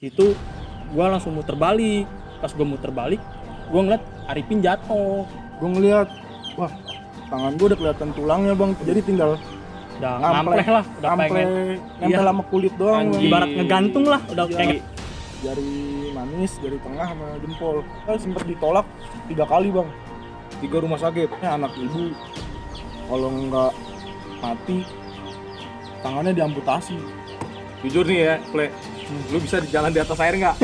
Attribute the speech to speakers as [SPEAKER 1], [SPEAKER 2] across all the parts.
[SPEAKER 1] Itu gue langsung muter balik. Pas gue muter balik, gue ngeliat Arifin jatuh.
[SPEAKER 2] Gue ngeliat, wah tangan gue udah kelihatan tulangnya bang, jadi tinggal
[SPEAKER 1] Udah ngampleh lah, udah pengen
[SPEAKER 2] nempel sama kulit doang bang.
[SPEAKER 1] ibarat ngegantung lah, udah kayak
[SPEAKER 2] Jari manis, jari tengah sama jempol. Sempet ditolak 3 kali bang, 3 rumah sakit. Anak ibu kalau nggak mati tangannya diamputasi.
[SPEAKER 3] Jujur nih ya, Ple, lu bisa di jalan di atas air nggak?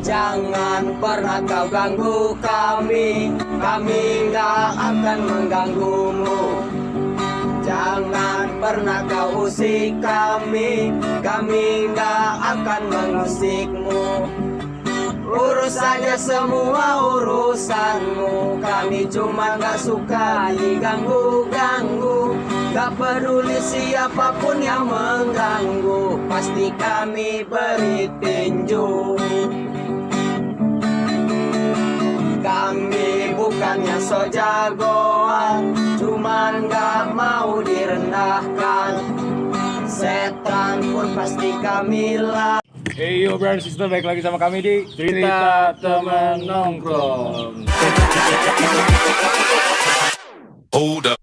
[SPEAKER 4] Jangan pernah kau ganggu kami nggak akan mengganggumu. Jangan pernah kau usik kami nggak akan mengusikmu. Urus saja semua urusanmu, kami cuma nggak suka diganggu-ganggu. Gak peduli siapapun yang mengganggu, pasti kami beri tinju. Kami bukannya so jagoan, cuman gak mau direndahkan. Setan pun pasti kami lah.
[SPEAKER 3] Hey yo brother sister, balik lagi sama kami di Cerita Temen Nongkrong.
[SPEAKER 5] Hold up.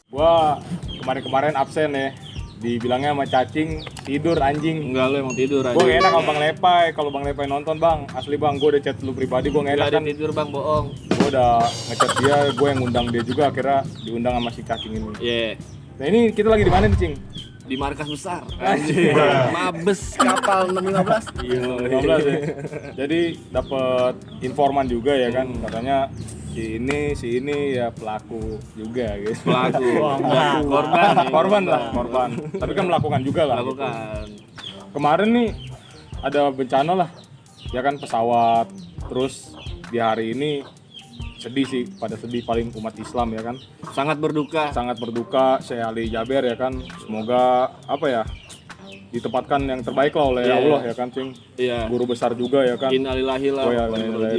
[SPEAKER 3] Gua kemarin absen ya. Dibilangnya sama cacing tidur anjing.
[SPEAKER 6] Enggak, lu emang tidur aja.
[SPEAKER 3] Gue gak enak sama Bang Lepai. Kalau Bang Lepai nonton bang, asli bang, gue udah chat lu pribadi, gue gak enak
[SPEAKER 6] Enggak
[SPEAKER 3] kan.
[SPEAKER 6] ada tidur bang, bohong.
[SPEAKER 3] Gue udah ngechat dia, gue yang ngundang dia juga, akhirnya diundang sama si cacing ini.
[SPEAKER 6] Iya.
[SPEAKER 3] Nah ini kita lagi di mana nih cing?
[SPEAKER 6] Di markas besar.
[SPEAKER 3] Anjing.
[SPEAKER 6] Mabes kapal 615.
[SPEAKER 3] Iya 15 ya. Jadi dapat informan juga ya kan, katanya si ini ya pelaku juga guys.
[SPEAKER 6] Pelaku.
[SPEAKER 3] Korban lah, korban. Tapi kan melakukan juga lah.
[SPEAKER 6] Lakukan.
[SPEAKER 3] Kemarin nih ada bencana lah, ya kan pesawat. Terus di hari ini sedih sih, pada sedih paling umat Islam ya kan.
[SPEAKER 6] Sangat berduka.
[SPEAKER 3] Sangat berduka, Syekh Ali Jaber ya kan. Semoga apa ya, ditempatkan yang terbaik lah oleh Allah ya kan cing.
[SPEAKER 6] Iya.
[SPEAKER 3] Guru besar juga ya kan.
[SPEAKER 6] Innalillahi lah.
[SPEAKER 3] Oh ya, innalillahi.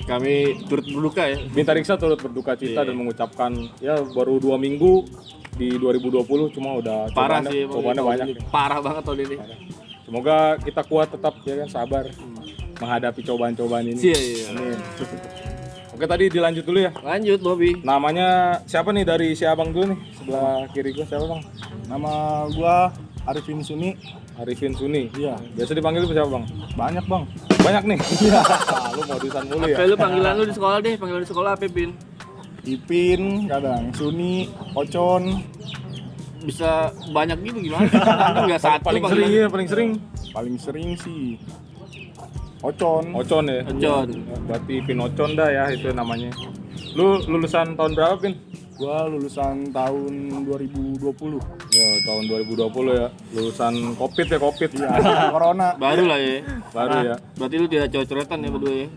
[SPEAKER 6] Kami turut berduka ya.
[SPEAKER 3] Minta Riksa turut berduka cita dan mengucapkan ya baru 2 minggu di 2020 cuma udah
[SPEAKER 6] Parah sih.
[SPEAKER 3] cobaannya banyak.
[SPEAKER 6] Parah banget tahun ini.
[SPEAKER 3] Semoga kita kuat tetap ya kan, sabar menghadapi cobaan-cobaan ini.
[SPEAKER 6] Iya.
[SPEAKER 3] Amin. Oke tadi dilanjut dulu ya.
[SPEAKER 6] Lanjut Bobby.
[SPEAKER 3] Namanya siapa nih dari si abang dulu nih? Sebelah kiri gua siapa bang?
[SPEAKER 2] Nama gua Arifin Suni.
[SPEAKER 3] Arifin Suni.
[SPEAKER 2] Iya.
[SPEAKER 3] Biasa dipanggil siapa bang?
[SPEAKER 2] Banyak bang.
[SPEAKER 3] Banyak nih. Iya. Lu modusan mulu ya.
[SPEAKER 6] Apa lu panggilan lu di sekolah deh? Panggilan di sekolah apa, Pin?
[SPEAKER 2] Ipin, kadang Suni, Ocon.
[SPEAKER 6] Bisa banyak gitu gimana? Enggak satu
[SPEAKER 3] Paling
[SPEAKER 6] panggilan.
[SPEAKER 3] sering ya, paling sering.
[SPEAKER 2] Paling sering sih Ocon.
[SPEAKER 3] Ocon ya.
[SPEAKER 6] Ocon.
[SPEAKER 3] Berarti Pin Ocon dah ya itu namanya. Lu lulusan tahun berapa Pin?
[SPEAKER 2] Gua lulusan tahun 2020.
[SPEAKER 3] Ya, tahun 2020 ya. Lulusan Covid ya, Covid.
[SPEAKER 2] Iya, corona.
[SPEAKER 6] Baru lah ya.
[SPEAKER 3] Baru ya.
[SPEAKER 6] Berarti lu tidak coret-coretan ya berdua ya.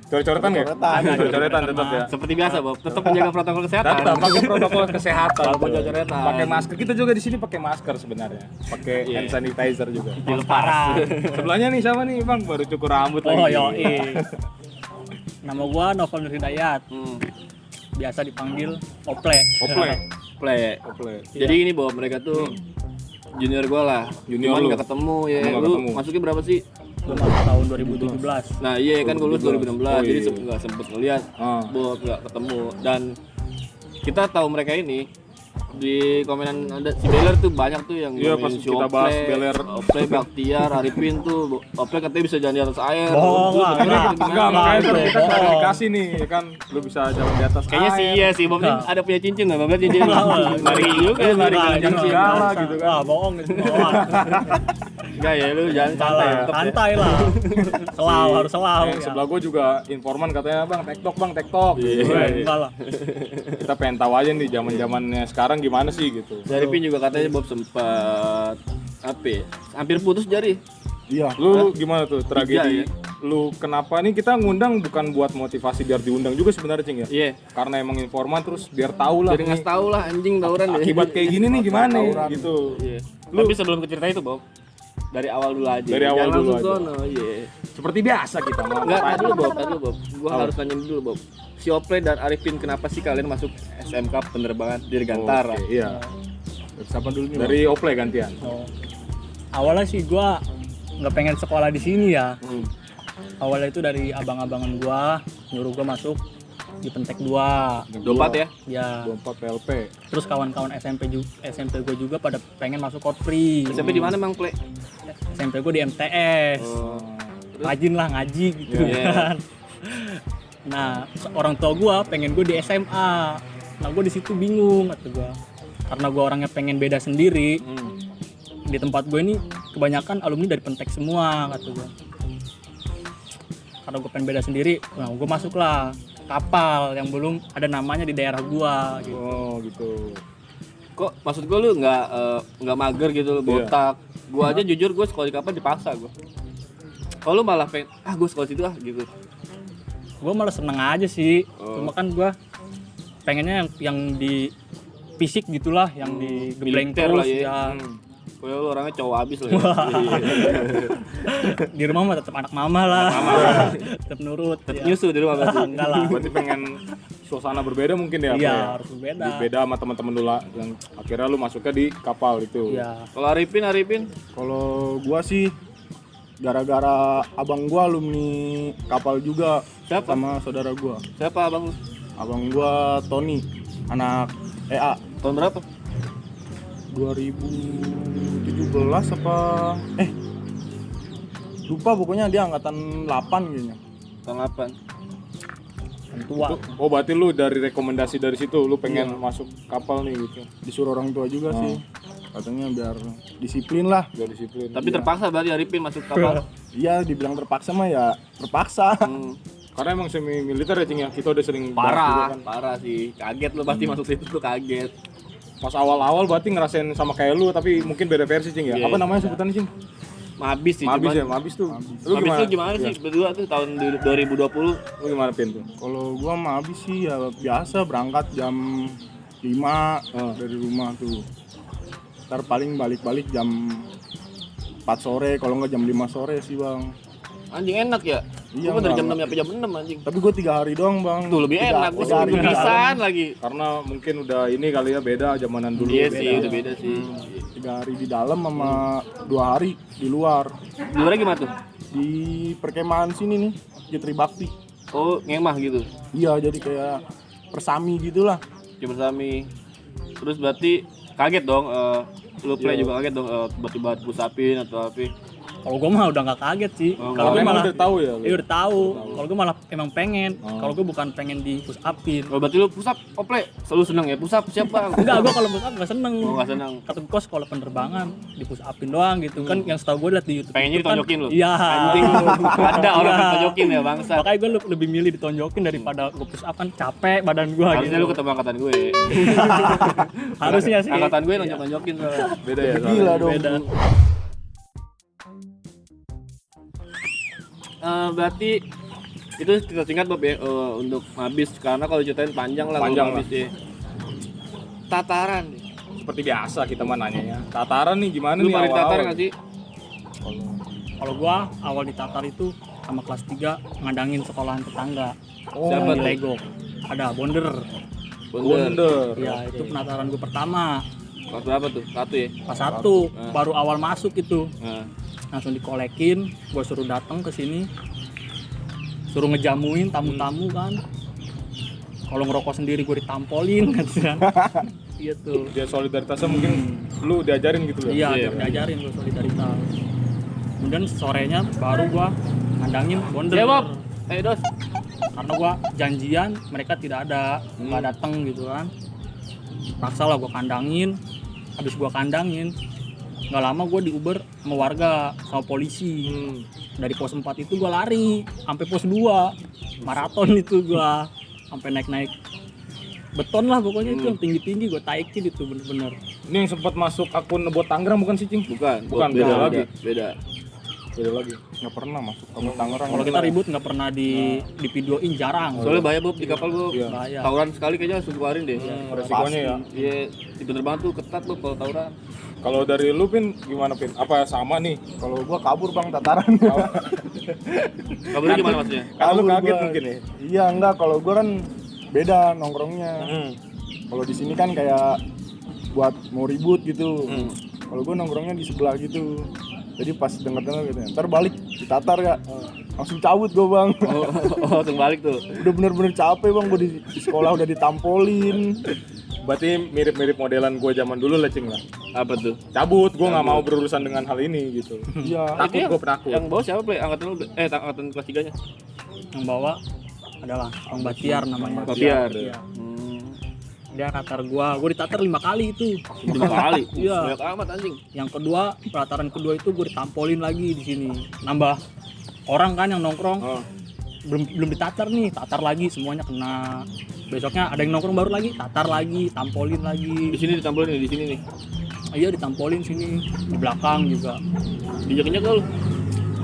[SPEAKER 3] Coret-coretan ya? Coret-coretan tetap ya.
[SPEAKER 6] Seperti biasa, Bob. Tetap menjaga protokol kesehatan.
[SPEAKER 3] Tetap pakai protokol kesehatan.
[SPEAKER 6] Walaupun coret-coretan.
[SPEAKER 3] Pakai masker. Kita juga di sini pakai masker sebenarnya. Pakai hand sanitizer juga.
[SPEAKER 1] parah.
[SPEAKER 3] Sebelahnya nih siapa nih, Bang? Baru cukur rambut
[SPEAKER 1] Oh
[SPEAKER 3] lagi.
[SPEAKER 1] yoi. Nama gua Novel Nur Hidayat. Biasa dipanggil Ople.
[SPEAKER 3] Ople.
[SPEAKER 6] Play.
[SPEAKER 3] Ople.
[SPEAKER 6] Jadi ini Bob, mereka tuh junior gua lah.
[SPEAKER 3] Junior
[SPEAKER 6] Cuman
[SPEAKER 3] lu.
[SPEAKER 6] nggak ketemu ya.
[SPEAKER 3] Nggak
[SPEAKER 6] Lu
[SPEAKER 3] ketemu.
[SPEAKER 6] masuknya berapa sih?
[SPEAKER 1] Gua masuk tahun 2017.
[SPEAKER 6] Nah iya kan gue lulus 2016,
[SPEAKER 3] Oh,
[SPEAKER 6] jadi
[SPEAKER 3] iya.
[SPEAKER 6] nggak sempet ngeliat,
[SPEAKER 3] Ah.
[SPEAKER 6] Bob nggak ketemu. Dan kita tahu mereka ini di komenan ada si Beler tuh banyak tuh yang
[SPEAKER 3] Iya,
[SPEAKER 6] ngomongin
[SPEAKER 3] pas
[SPEAKER 6] si
[SPEAKER 3] kita bahas
[SPEAKER 6] Ople,
[SPEAKER 3] Beler.
[SPEAKER 6] Ople, Baktiar, Arifin tuh Ople katanya bisa jalan di atas air.
[SPEAKER 1] Bohong
[SPEAKER 6] Lu
[SPEAKER 1] lah,
[SPEAKER 6] bener
[SPEAKER 1] enggak.
[SPEAKER 6] apa gimana?
[SPEAKER 3] Enggak, makanya
[SPEAKER 1] Itu,
[SPEAKER 3] kita
[SPEAKER 1] bohong.
[SPEAKER 3] klarifikasi nih, ya kan lu bisa jalan di atas
[SPEAKER 6] Kayaknya sih
[SPEAKER 3] air.
[SPEAKER 6] iya sih, Bob ini ada punya cincin nggak? Bob cincin lari juga, lari
[SPEAKER 3] kelanjang segala gitu kan.
[SPEAKER 1] Wah, bohong itu. Bohong.
[SPEAKER 6] Enggak ya, lu jangan santai.
[SPEAKER 1] Salah,
[SPEAKER 6] tetep ya.
[SPEAKER 1] santai lah. Selau, harus selau.
[SPEAKER 3] Yang sebelah gua juga informan katanya, Bang, TikTok.
[SPEAKER 6] Iya.
[SPEAKER 1] Enggak lah.
[SPEAKER 3] Kita pengen tahu aja nih zaman-zamannya sekarang gimana sih gitu.
[SPEAKER 6] Dari Pin juga katanya Bob sempat apa ya? Hampir putus jari.
[SPEAKER 2] Iya.
[SPEAKER 3] Lu gimana tuh tragedi?
[SPEAKER 6] ya?
[SPEAKER 3] Lu kenapa nih kita ngundang bukan buat motivasi biar diundang juga sebenarnya Cing ya?
[SPEAKER 6] Iya.
[SPEAKER 3] Karena emang informan terus biar tahu lah.
[SPEAKER 6] Jadi ngasih tahu lah anjing tawuran deh.
[SPEAKER 3] Akibat kayak gini nih gimana
[SPEAKER 2] Tawuran.
[SPEAKER 3] gitu.
[SPEAKER 6] Iya. Tapi sebelum ke cerita itu, Bob, dari awal dulu aja.
[SPEAKER 3] Dari awal
[SPEAKER 6] Jangan
[SPEAKER 3] dulu
[SPEAKER 6] langsung
[SPEAKER 3] aja.
[SPEAKER 6] sono, iya.
[SPEAKER 3] Seperti biasa kita mau
[SPEAKER 6] Enggak,
[SPEAKER 3] ngapain.
[SPEAKER 6] tadi dulu Bob. Gua harus nanya dulu Bob. Si Ople dan Arifin kenapa sih kalian masuk SMK penerbangan Dirgantara?
[SPEAKER 3] Oke, iya.
[SPEAKER 2] Dari siapa dulu nih?
[SPEAKER 3] Dari Ople gantian.
[SPEAKER 1] Oh. Awalnya sih gua nggak pengen sekolah di sini ya. Awalnya itu dari abang-abangan gua nyuruh gua masuk di Pentek 2.
[SPEAKER 6] 24 ya?
[SPEAKER 1] Ya.
[SPEAKER 3] 24 PLP.
[SPEAKER 1] Terus kawan-kawan SMP gue juga pada pengen masuk Kodpri.
[SPEAKER 6] SMP di mana Mang Ple?
[SPEAKER 1] SMP gue di MTS.
[SPEAKER 6] Oh.
[SPEAKER 1] Rajin lah ngaji gitu
[SPEAKER 6] Iya.
[SPEAKER 1] kan. Nah, orang tua gue pengen gue di SMA. Nah, gue di situ bingung kata gue. Karena gue orangnya pengen beda sendiri. Di tempat gue ini kebanyakan alumni dari Pentek semua kata gue. Karena gue pengen beda sendiri, nah gue masuklah kapal yang belum ada namanya di daerah gua gitu.
[SPEAKER 3] Oh gitu.
[SPEAKER 6] Kok maksud gua lu nggak mager gitu lu botak. Gua aja jujur gua sekolah di kapal dipaksa gua. Kalau lu malah pengen gua sekolah situ gitu.
[SPEAKER 1] Gue malah seneng aja sih.
[SPEAKER 6] Oh.
[SPEAKER 1] Cuma kan gue pengennya yang di fisik gitulah, yang di gebleng
[SPEAKER 6] Militer
[SPEAKER 1] terus
[SPEAKER 6] lah ya.
[SPEAKER 1] ya.
[SPEAKER 6] Kayak lu orangnya cowok abis lah ya.
[SPEAKER 1] Di rumah mah tetap anak mama lah. Tetap nurut.
[SPEAKER 6] Tetep
[SPEAKER 1] ya.
[SPEAKER 6] nyusu di rumah pasti.
[SPEAKER 1] Enggak lah.
[SPEAKER 3] Berarti pengen suasana berbeda mungkin ya?
[SPEAKER 1] Iya,
[SPEAKER 3] Apa ya?
[SPEAKER 1] harus berbeda.
[SPEAKER 3] Beda sama teman-teman dulu lah, yang akhirnya lu masuknya di kapal itu.
[SPEAKER 1] Iya.
[SPEAKER 6] Kalau Arifin
[SPEAKER 2] Kalau gua sih gara-gara abang gua alumni kapal juga.
[SPEAKER 6] Siapa?
[SPEAKER 2] Sama saudara gua.
[SPEAKER 6] siapa abang lu?
[SPEAKER 2] Abang gua Tony, anak EA
[SPEAKER 6] Tahun berapa?
[SPEAKER 2] 2017 apa lupa, pokoknya dia angkatan 8 kayaknya.
[SPEAKER 6] Tahun 8.
[SPEAKER 1] Yang tua.
[SPEAKER 3] Oh berarti lu dari rekomendasi dari situ lu pengen masuk kapal nih gitu.
[SPEAKER 2] Disuruh orang tua juga sih. Katanya biar disiplin lah.
[SPEAKER 3] Biar disiplin.
[SPEAKER 6] Tapi terpaksa berarti Arifin masuk kapal.
[SPEAKER 2] Iya, dibilang terpaksa mah ya terpaksa.
[SPEAKER 3] Karena emang semi militer ya Cing ya, kita udah sering bahas juga
[SPEAKER 6] Parah,
[SPEAKER 3] kan.
[SPEAKER 6] parah sih. Kaget lu pasti masuk situ tuh kaget.
[SPEAKER 3] Pas awal-awal berarti ngerasain sama kayak lu tapi mungkin beda versi Cing ya.
[SPEAKER 6] Iya.
[SPEAKER 3] Apa namanya sebutannya Cing?
[SPEAKER 6] Mabis sih.
[SPEAKER 3] Mabis
[SPEAKER 6] cuman-
[SPEAKER 3] ya, Mabis tuh.
[SPEAKER 6] Mabis tuh gimana sih berdua tuh tahun 2020?
[SPEAKER 3] Lu gimana Pin tuh?
[SPEAKER 2] Kalau gua mah habis sih ya biasa berangkat jam 5 dari rumah tuh. Ntar paling balik-balik jam 4 sore, kalau nggak jam 5 sore sih bang.
[SPEAKER 6] Anjing enak ya?
[SPEAKER 2] Iya,
[SPEAKER 6] Gua dari jam
[SPEAKER 2] enggak.
[SPEAKER 6] 6 sampai jam 6 anjing.
[SPEAKER 2] Tapi gua 3 hari doang bang.
[SPEAKER 6] Tuh lebih enak, gua
[SPEAKER 2] tiga hari di dalam.
[SPEAKER 6] pisan lagi.
[SPEAKER 3] Karena mungkin udah ini kali ya beda zamanan dulu.
[SPEAKER 6] Iya
[SPEAKER 3] beda.
[SPEAKER 6] sih, udah beda sih.
[SPEAKER 2] 3 hari di dalam sama 2 hari di luar.
[SPEAKER 6] Di luar gimana tuh?
[SPEAKER 2] Di perkemahan sini nih, Jetri Bakti.
[SPEAKER 6] Oh, ngemah gitu.
[SPEAKER 2] Iya, jadi kayak persami gitulah.
[SPEAKER 6] Coba Sami. Terus berarti kaget dong, lu play juga kaget dong, tiba-tiba pusapin atau apa?
[SPEAKER 1] Kalau gue mah udah nggak kaget sih.
[SPEAKER 6] Oh,
[SPEAKER 1] Kalau gue
[SPEAKER 3] emang
[SPEAKER 1] malah
[SPEAKER 3] udah tahu ya lu?
[SPEAKER 1] Iya udah tahu. Kalau gue malah emang pengen. Kalau gue bukan pengen di push upin.
[SPEAKER 6] Oh, berarti lu pusap, ople, selalu seneng ya pusap siapa?
[SPEAKER 1] Enggak, gue kalau push up nggak seneng.
[SPEAKER 6] Oh, nggak seneng.
[SPEAKER 1] Kata gue sekolah penerbangan di push upin doang gitu kan. Yang setahu gue liat di YouTube.
[SPEAKER 6] Pengennya
[SPEAKER 1] itu kan-
[SPEAKER 6] ditonjokin lu?
[SPEAKER 1] Iya.
[SPEAKER 6] Anjing lu. Ada orang
[SPEAKER 1] Iya.
[SPEAKER 6] ditonjokin ya bangsa.
[SPEAKER 1] Makanya gue lebih milih ditonjokin daripada gue push up kan capek badan gue
[SPEAKER 6] Harusnya
[SPEAKER 1] gitu.
[SPEAKER 6] lu ketemu angkatan gue.
[SPEAKER 1] Harusnya sih.
[SPEAKER 6] Angkatan gue nonjok-nonjokin soalnya.
[SPEAKER 3] Beda ya. soalnya.
[SPEAKER 2] Gila dong.
[SPEAKER 1] Beda.
[SPEAKER 6] Berarti itu kita singkat Bob ya untuk Mabis karena kalau ceritain panjang lah
[SPEAKER 3] Panjang
[SPEAKER 6] kalau Mabis ya. Tataran.
[SPEAKER 3] Seperti biasa kita mah nanyanya. Tataran nih gimana
[SPEAKER 6] Lu
[SPEAKER 3] nih
[SPEAKER 6] paling
[SPEAKER 3] awal-awal?
[SPEAKER 6] tatar nggak sih?
[SPEAKER 1] Kalau gue awal di Tatar itu sama kelas 3 ngadangin sekolahan tetangga.
[SPEAKER 6] Siapa
[SPEAKER 1] Di
[SPEAKER 6] tuh?
[SPEAKER 1] Lego. Ada Bonder.
[SPEAKER 3] Bonder.
[SPEAKER 1] Ya itu penataran gue pertama.
[SPEAKER 6] Kelas berapa tuh? 1 ya?
[SPEAKER 1] Pas 1 baru awal masuk itu.
[SPEAKER 6] Nah.
[SPEAKER 1] Langsung dikolekin, gue suruh datang ke sini, suruh ngejamuin tamu-tamu kan. Kalau ngerokok sendiri gue ditampolin kan. Gitu.
[SPEAKER 3] Dia solidaritasnya mungkin lu diajarin gitu loh.
[SPEAKER 1] Iya,
[SPEAKER 6] Iya,
[SPEAKER 1] diajarin gue solidaritas. Kemudian sorenya baru gue ngandangin Bonder.
[SPEAKER 6] Ya Bob. Dos.
[SPEAKER 1] Karena gue janjian mereka tidak ada, nggak datang gitu kan. Paksa lah gue kandangin. Habis gue kandangin, nggak lama gue di Uber sama warga sama polisi. Dari pos 4 itu gue lari sampai pos 2 maraton itu gue sampai naik beton lah pokoknya itu yang tinggi gue taikin itu bener-bener.
[SPEAKER 3] Ini yang sempat masuk akun Nebot Tangerang bukan sih Cing?
[SPEAKER 6] Bukan.
[SPEAKER 3] Bukan,
[SPEAKER 6] beda
[SPEAKER 3] beda lagi.
[SPEAKER 6] Beda.
[SPEAKER 3] beda lagi. Nggak pernah masuk ke Tangerang.
[SPEAKER 1] Kalau kita ribut nggak pernah di videoin, jarang.
[SPEAKER 6] Soalnya bahaya Bob di kapal gua.
[SPEAKER 3] Iya.
[SPEAKER 1] Bahaya.
[SPEAKER 6] Tawuran sekali kayaknya langsung keluarin deh.
[SPEAKER 3] Resikonya ya.
[SPEAKER 6] Iya, bener banget tuh ketat Bob kalau tawuran.
[SPEAKER 3] Kalau dari lu Pin gimana Pin? Apa sama nih?
[SPEAKER 2] Kalau gua kabur bang tataran.
[SPEAKER 6] Kabarnya gimana maksudnya?
[SPEAKER 3] Kalau lu
[SPEAKER 2] Kabur
[SPEAKER 3] kaget
[SPEAKER 2] gua.
[SPEAKER 3] mungkin ya.
[SPEAKER 2] Iya enggak, kalau gua kan beda nongkrongnya. Kalau di sini kan kayak buat mau ribut gitu. Kalau gua nongkrongnya di sebelah gitu. Jadi pas denger gitu, ntar balik ditatar ya, langsung cabut gua bang.
[SPEAKER 6] Oh, langsung balik tuh.
[SPEAKER 2] Udah bener-bener capek bang, gua di sekolah udah ditampolin.
[SPEAKER 3] Berarti mirip-mirip modelan gua zaman dulu lah Cing lah.
[SPEAKER 6] Apa tuh?
[SPEAKER 3] Cabut, gua nggak mau berurusan dengan hal ini gitu.
[SPEAKER 2] Iya.
[SPEAKER 3] Takut
[SPEAKER 6] Itu
[SPEAKER 3] gua penakut.
[SPEAKER 6] Yang bawa siapa Play? Angkatan lu? Angkatan kelas 3-nya.
[SPEAKER 1] Yang bawa adalah Bang Batiar namanya.
[SPEAKER 6] Bapiar.
[SPEAKER 1] Iya. Dia natar gua ditatar 5 kali itu.
[SPEAKER 6] 5 kali.
[SPEAKER 1] Iya.
[SPEAKER 6] Banyak amat anjing.
[SPEAKER 1] Yang kedua, pelataran kedua itu gue ditampolin lagi di sini. Nambah orang kan yang nongkrong. Belum ditatar nih, tatar lagi semuanya kena. Besoknya ada yang nongkrong baru lagi, tatar lagi, tampolin
[SPEAKER 6] Di
[SPEAKER 1] lagi.
[SPEAKER 6] sini ditampolin nih, di sini nih.
[SPEAKER 1] Iya ditampolin sini, di belakang juga.
[SPEAKER 6] Diinjek-injek lu.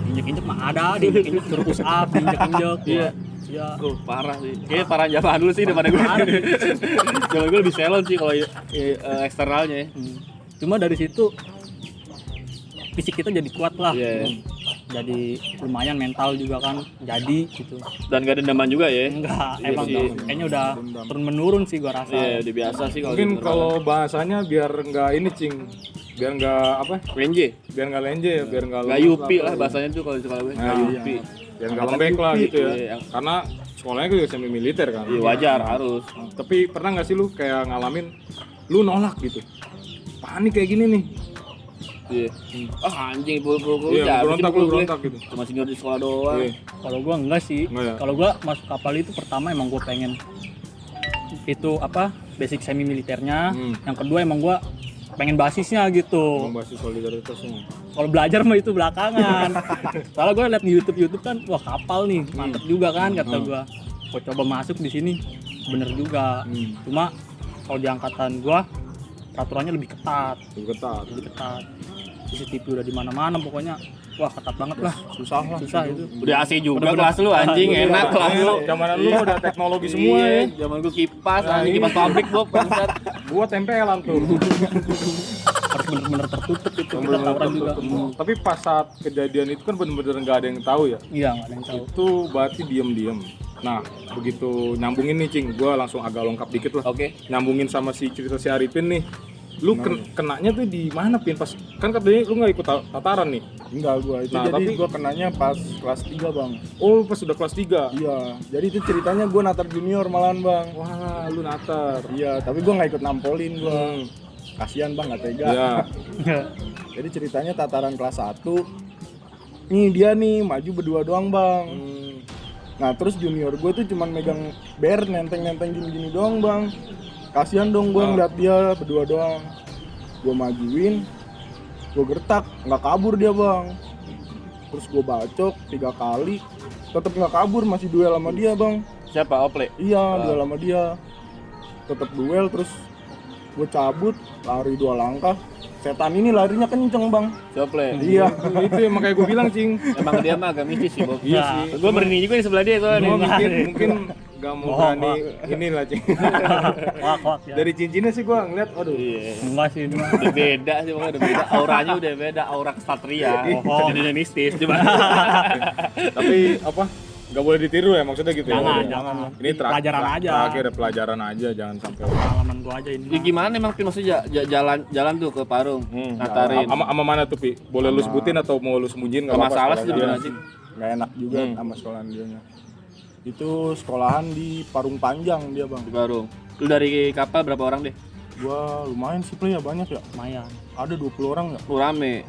[SPEAKER 1] Injek-injek mah ada, diinjek-injek suruh push up, diinjek-injek.
[SPEAKER 6] Iya.
[SPEAKER 1] Iya.
[SPEAKER 6] Oh, parah sih. Kayaknya parah zaman dulu sih daripada gue. Zaman gue lebih selon sih kalau eksternalnya ya.
[SPEAKER 1] Cuma dari situ fisik kita jadi kuat lah.
[SPEAKER 6] Iya.
[SPEAKER 1] Jadi lumayan mental juga kan jadi gitu.
[SPEAKER 6] Dan gak dendaman juga ya.
[SPEAKER 1] Enggak,
[SPEAKER 6] Iya
[SPEAKER 1] emang
[SPEAKER 6] sih.
[SPEAKER 1] kayaknya udah turun menurun sih gua rasa.
[SPEAKER 6] Iya, udah biasa sih kalau
[SPEAKER 3] Mungkin
[SPEAKER 6] gitu.
[SPEAKER 3] kalau bahasanya biar nggak ini Cing, biar nggak apa?
[SPEAKER 6] Lenje.
[SPEAKER 3] Biar nggak lenje, biar nggak
[SPEAKER 6] Gak
[SPEAKER 3] lemes
[SPEAKER 6] yupi
[SPEAKER 3] lah.
[SPEAKER 6] lah bahasanya tuh kalau di sekolah gue.
[SPEAKER 3] Nah,
[SPEAKER 6] Gak yupi.
[SPEAKER 3] Biar nggak lembek lah gitu ya.
[SPEAKER 6] Iya.
[SPEAKER 3] Karena sekolahnya juga semi militer kan.
[SPEAKER 6] Iya, wajar harus.
[SPEAKER 3] Tapi pernah nggak sih lu kayak ngalamin lu nolak gitu? Panik kayak gini nih.
[SPEAKER 6] Iya. Ah anjing pukul-pukul
[SPEAKER 3] Iya,
[SPEAKER 6] aja.
[SPEAKER 3] berontak lu berontak gitu.
[SPEAKER 6] Cuma senior di sekolah doang.
[SPEAKER 3] Iya.
[SPEAKER 1] Kalau gua enggak sih.
[SPEAKER 3] Enggak ya?
[SPEAKER 1] Kalau gua masuk kapal itu pertama emang gua pengen itu apa? Basic semi militernya. Yang kedua emang gua pengen basisnya gitu.
[SPEAKER 3] Membahas solidaritasnya.
[SPEAKER 1] Kalau belajar mah itu belakangan. Soalnya gua liat di YouTube kan, wah kapal nih, mantep juga kan kata gua. Gua coba masuk di sini, bener juga. Cuma kalau di angkatan gua peraturannya lebih ketat,
[SPEAKER 3] Lebih ketat.
[SPEAKER 1] lebih ketat. CCTV udah di mana-mana pokoknya. Wah, ketat banget lah.
[SPEAKER 2] Susah lah.
[SPEAKER 1] Susah itu.
[SPEAKER 6] Udah AC juga
[SPEAKER 1] Bener-bener.
[SPEAKER 6] kelas lu anjing, enak kelas lu.
[SPEAKER 3] Zaman lu udah teknologi semua
[SPEAKER 6] Iya,
[SPEAKER 3] ya.
[SPEAKER 6] zaman gua kipas, anjing kipas pabrik Bob bangsat.
[SPEAKER 3] Gua tempelan tuh.
[SPEAKER 1] Harus bener-bener tertutup itu kita tawuran juga.
[SPEAKER 3] Tapi pas saat kejadian itu kan bener-bener nggak ada yang tahu ya.
[SPEAKER 1] Iya, nggak ada yang tahu.
[SPEAKER 3] Itu berarti diem-diem. Nah, begitu nyambungin nih Cing, gua langsung agak lengkap dikit lah.
[SPEAKER 6] Oke.
[SPEAKER 3] Nyambungin sama si cerita si Arifin nih. Lu kenanya tuh di mana Pin? Pas kan katanya lu nggak ikut tataran nih.
[SPEAKER 2] Enggak gua itu
[SPEAKER 3] Nah,
[SPEAKER 2] jadi
[SPEAKER 3] tapi-
[SPEAKER 2] gua kenanya pas kelas 3 bang.
[SPEAKER 3] Oh, pas udah kelas 3.
[SPEAKER 2] Iya, jadi itu ceritanya gua natar junior malahan bang.
[SPEAKER 3] Wah, lu natar.
[SPEAKER 2] Iya, tapi gua nggak ikut nampolin gua. Kasihan bang, nggak tega.
[SPEAKER 3] Ya.
[SPEAKER 2] Jadi ceritanya tataran kelas 1. Nih dia nih maju berdua doang bang. Nah terus junior gue tuh cuman megang ber nenteng-nenteng gini-gini doang bang. Kasihan dong gue ngeliat dia berdua doang. Gue majuin, gue gertak, nggak kabur dia bang. Terus gue bacok 3 kali, tetep nggak kabur, masih duel sama dia bang.
[SPEAKER 6] Siapa Ople?
[SPEAKER 2] Iya, duel sama dia. Tetep duel, terus gue cabut, lari 2 langkah. Setan ini larinya kenceng bang.
[SPEAKER 6] Ople.
[SPEAKER 2] Iya.
[SPEAKER 3] Itu yang makanya gue bilang Cing.
[SPEAKER 6] Emang dia mah agak mistis sih Bob.
[SPEAKER 3] Iya sih.
[SPEAKER 6] Gua berani juga di sebelah dia soalnya.
[SPEAKER 3] Gua mungkin gak mau berani inilah Cing.
[SPEAKER 1] Wak ya.
[SPEAKER 3] Dari cincinnya sih gua ngeliat, aduh.
[SPEAKER 6] Iya.
[SPEAKER 1] Enggak sih ini mah.
[SPEAKER 6] Udah beda sih pokoknya udah beda. Auranya udah beda, aura kesatria.
[SPEAKER 1] Oh.
[SPEAKER 6] Jadi mistis coba.
[SPEAKER 3] Tapi apa? Gak boleh ditiru ya maksudnya gitu
[SPEAKER 1] Jangan,
[SPEAKER 3] ya.
[SPEAKER 1] jangan.
[SPEAKER 3] Ini
[SPEAKER 1] Pelajaran aja.
[SPEAKER 3] Terakhir pelajaran aja, jangan sampai.
[SPEAKER 1] Pengalaman gua aja ini.
[SPEAKER 6] Ya gimana emang Pin maksudnya jalan tuh ke Parung, ngatarin.
[SPEAKER 3] Sama mana tuh Pi? Boleh lu sebutin atau mau lu sembunyiin?
[SPEAKER 6] Gak masalah sih
[SPEAKER 3] sekolahnya.
[SPEAKER 6] sebenarnya sih.
[SPEAKER 2] Nggak enak juga sama sekolahan dianya. Itu sekolahan di Parung Panjang dia bang.
[SPEAKER 6] Di Parung. Lu dari kapal berapa orang deh?
[SPEAKER 2] Gua lumayan sih play ya, banyak ya.
[SPEAKER 1] Lumayan.
[SPEAKER 2] Ada 20 orang ya.
[SPEAKER 6] Lu rame.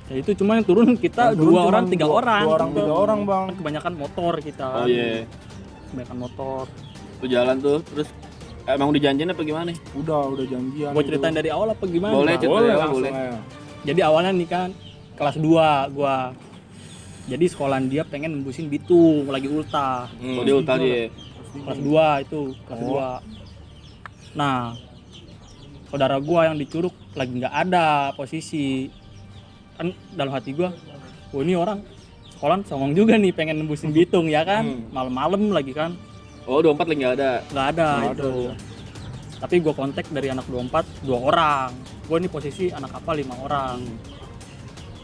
[SPEAKER 1] Ya itu cuma yang turun kita
[SPEAKER 2] Yang turun
[SPEAKER 1] 2 orang,
[SPEAKER 2] cuman
[SPEAKER 1] 3 orang.
[SPEAKER 2] 2 orang, 3 orang bang.
[SPEAKER 1] Kebanyakan motor kita.
[SPEAKER 6] Oh iya.
[SPEAKER 1] Kebanyakan motor.
[SPEAKER 6] Lu jalan tuh terus emang dijanjiin apa gimana?
[SPEAKER 2] Udah janjian.
[SPEAKER 1] Gua
[SPEAKER 2] gitu.
[SPEAKER 1] ceritain dari awal apa gimana?
[SPEAKER 6] Boleh,
[SPEAKER 1] Bang?
[SPEAKER 6] Ceritain
[SPEAKER 3] Boleh
[SPEAKER 6] ya,
[SPEAKER 3] langsung
[SPEAKER 6] boleh.
[SPEAKER 3] aja.
[SPEAKER 1] Jadi awalnya nih kan kelas 2 gua. Jadi sekolahan dia pengen nembusin Bitung lagi ultah.
[SPEAKER 6] Oh dia ultah dia.
[SPEAKER 1] Kelas 2 itu, kelas 2. Nah, saudara gua yang di Curug lagi nggak ada posisi. Kan dalam hati gua, oh ini orang sekolah songong juga nih pengen nembusin Bitung ya kan, malam-malam lagi kan.
[SPEAKER 6] Oh 24 lagi nggak ada.
[SPEAKER 1] Nggak ada itu. Tapi gue kontak dari anak 24 2 orang. Gue nih posisi anak kapal 5 orang.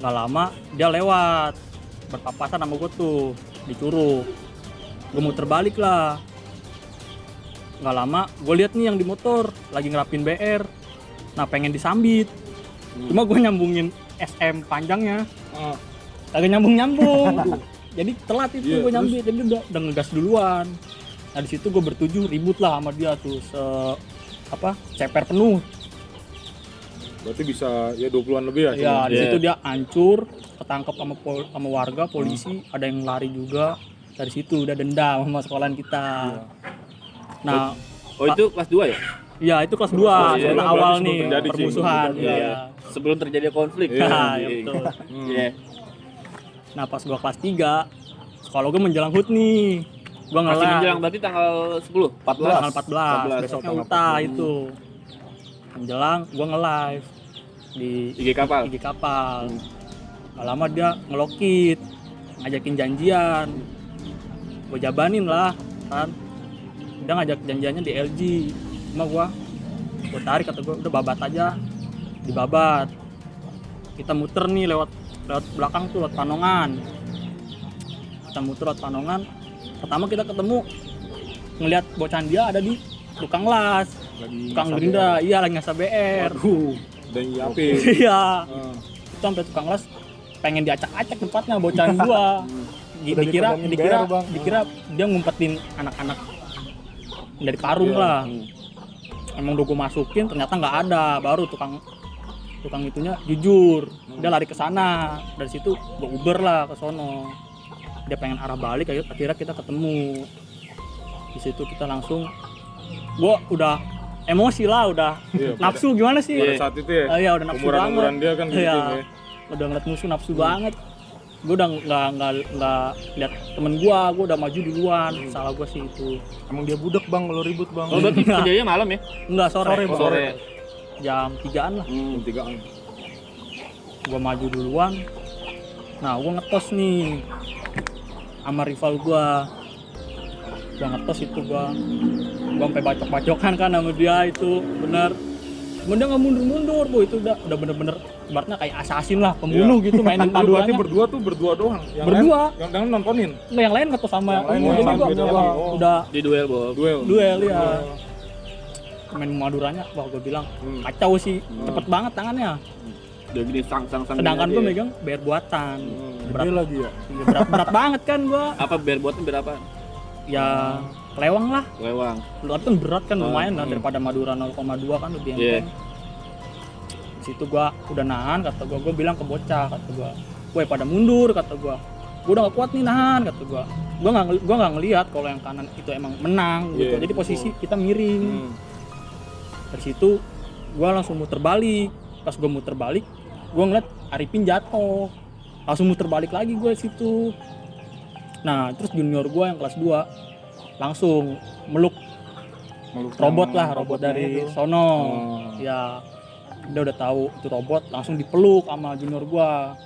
[SPEAKER 1] Nggak lama dia lewat berpapasan sama gue tuh di Curug. Gue muter balik lah. Nggak lama gue lihat nih yang di motor lagi ngerapin BR. Nah pengen disambit. Cuma gue nyambungin SM panjangnya. Kagak nyambung. Jadi telat itu gue nyambit. Jadi udah ngegas duluan. Nah di situ gue bertujuh ribut lah sama dia tuh ceper penuh.
[SPEAKER 3] Berarti bisa ya 20-an lebih ya?
[SPEAKER 1] Ya di situ dia hancur, ketangkep sama warga, polisi, ada yang lari juga. Dari situ udah dendam sama sekolahan kita. Nah,
[SPEAKER 6] itu kelas 2 ya?
[SPEAKER 1] Iya itu kelas 2,
[SPEAKER 6] iya,
[SPEAKER 1] awal
[SPEAKER 3] sebelum
[SPEAKER 1] nih
[SPEAKER 3] terjadi,
[SPEAKER 1] permusuhan.
[SPEAKER 6] Iya.
[SPEAKER 1] Iya.
[SPEAKER 6] Sebelum terjadi konflik.
[SPEAKER 1] Nah, ya betul.
[SPEAKER 6] Iya.
[SPEAKER 1] Nah pas gua kelas 3, sekolah gua menjelang HUT nih. Gua
[SPEAKER 6] Masih
[SPEAKER 1] ngelah.
[SPEAKER 6] menjelang berarti tanggal 10, 14.
[SPEAKER 1] Tanggal 14, besoknya ultah itu. Menjelang gua nge-live di
[SPEAKER 6] IG kapal.
[SPEAKER 1] IG kapal. Gak lama dia ngelokit, ngajakin janjian. Gua jabanin lah kan. Dia ngajak janjiannya di LG. Cuma gua tarik, kata gua udah babat aja. Dibabat. Kita muter nih lewat belakang tuh, lewat Panongan. Kita muter lewat Panongan. Pertama kita ketemu ngelihat bocahan dia ada di tukang las, tukang Gerindra, iya lagi ngasah BR.
[SPEAKER 3] Dan nyiapin.
[SPEAKER 1] Iya. Itu sampai tukang las pengen diacak-acak tempatnya bocahan gua. Dikira dia ngumpetin anak-anak dari Parung lah. Emang udah gua masukin, ternyata nggak ada. Baru tukang itunya jujur, dia lari ke sana. Dari situ gua Uber lah ke sono. Dia pengen arah balik, akhirnya kita ketemu. Di situ kita langsung, gua udah emosi lah, udah nafsu gimana sih?
[SPEAKER 3] Pada saat itu ya.
[SPEAKER 1] Iya udah nafsu banget.
[SPEAKER 3] Umuran dia kan gitu
[SPEAKER 1] iya.
[SPEAKER 3] ya.
[SPEAKER 1] Udah ngeliat musuh nafsu banget. Gue udah nggak lihat temen gue udah maju duluan. Salah gue sih itu.
[SPEAKER 2] Emang dia budak bang kalau ribut bang.
[SPEAKER 6] Oh berarti kejadiannya malam ya?
[SPEAKER 1] Enggak, sore. Jam 3-an lah.
[SPEAKER 3] 3-an.
[SPEAKER 1] Gue maju duluan. Nah gue ngetos nih sama rival gue ngetos itu gue sampai bacok-bacokan kan sama dia itu bener. Cuman dia nggak mundur-mundur, bu itu udah bener-bener ibaratnya kayak assassin lah, pembunuh gitu mainin
[SPEAKER 3] Berarti
[SPEAKER 1] maduannya.
[SPEAKER 3] berdua doang.
[SPEAKER 1] Berdua.
[SPEAKER 3] Yang nontonin.
[SPEAKER 1] Nggak, yang lain ngetos sama
[SPEAKER 3] Yang lain
[SPEAKER 1] ini. Jadi
[SPEAKER 3] sama
[SPEAKER 1] gua
[SPEAKER 3] beda
[SPEAKER 1] wah,
[SPEAKER 3] lagi. Oh.
[SPEAKER 1] udah
[SPEAKER 6] Di duel, Bob.
[SPEAKER 1] duel ya. Main maduranya, wah gue bilang kacau sih, cepet banget tangannya.
[SPEAKER 6] Udah gini sang.
[SPEAKER 1] Sedangkan
[SPEAKER 6] gini
[SPEAKER 1] gue
[SPEAKER 6] aja ya.
[SPEAKER 1] megang BR buatan.
[SPEAKER 2] Gede lagi ya.
[SPEAKER 1] Berat banget kan gue.
[SPEAKER 6] Apa biar buatnya berapa?
[SPEAKER 1] Ya kelewang lah.
[SPEAKER 6] Lewang.
[SPEAKER 1] Lu kan berat kan lumayan lah daripada Madura 0,2 kan lebih enteng. Di situ gua udah nahan, kata gua bilang ke bocah, kata gua, "Woi pada mundur," kata gua udah gak kuat nih nahan, kata gua nggak ngelihat kalau yang kanan itu emang menang gitu. Jadi posisi kita miring. Dari situ gua langsung muter balik. Pas gua muter balik, gua ngeliat Arifin jatuh. Langsung muter balik lagi gua situ. Nah, terus junior gua yang kelas 2 langsung meluk robot dari sono. Ya dia udah tahu itu robot, langsung dipeluk sama junior gua.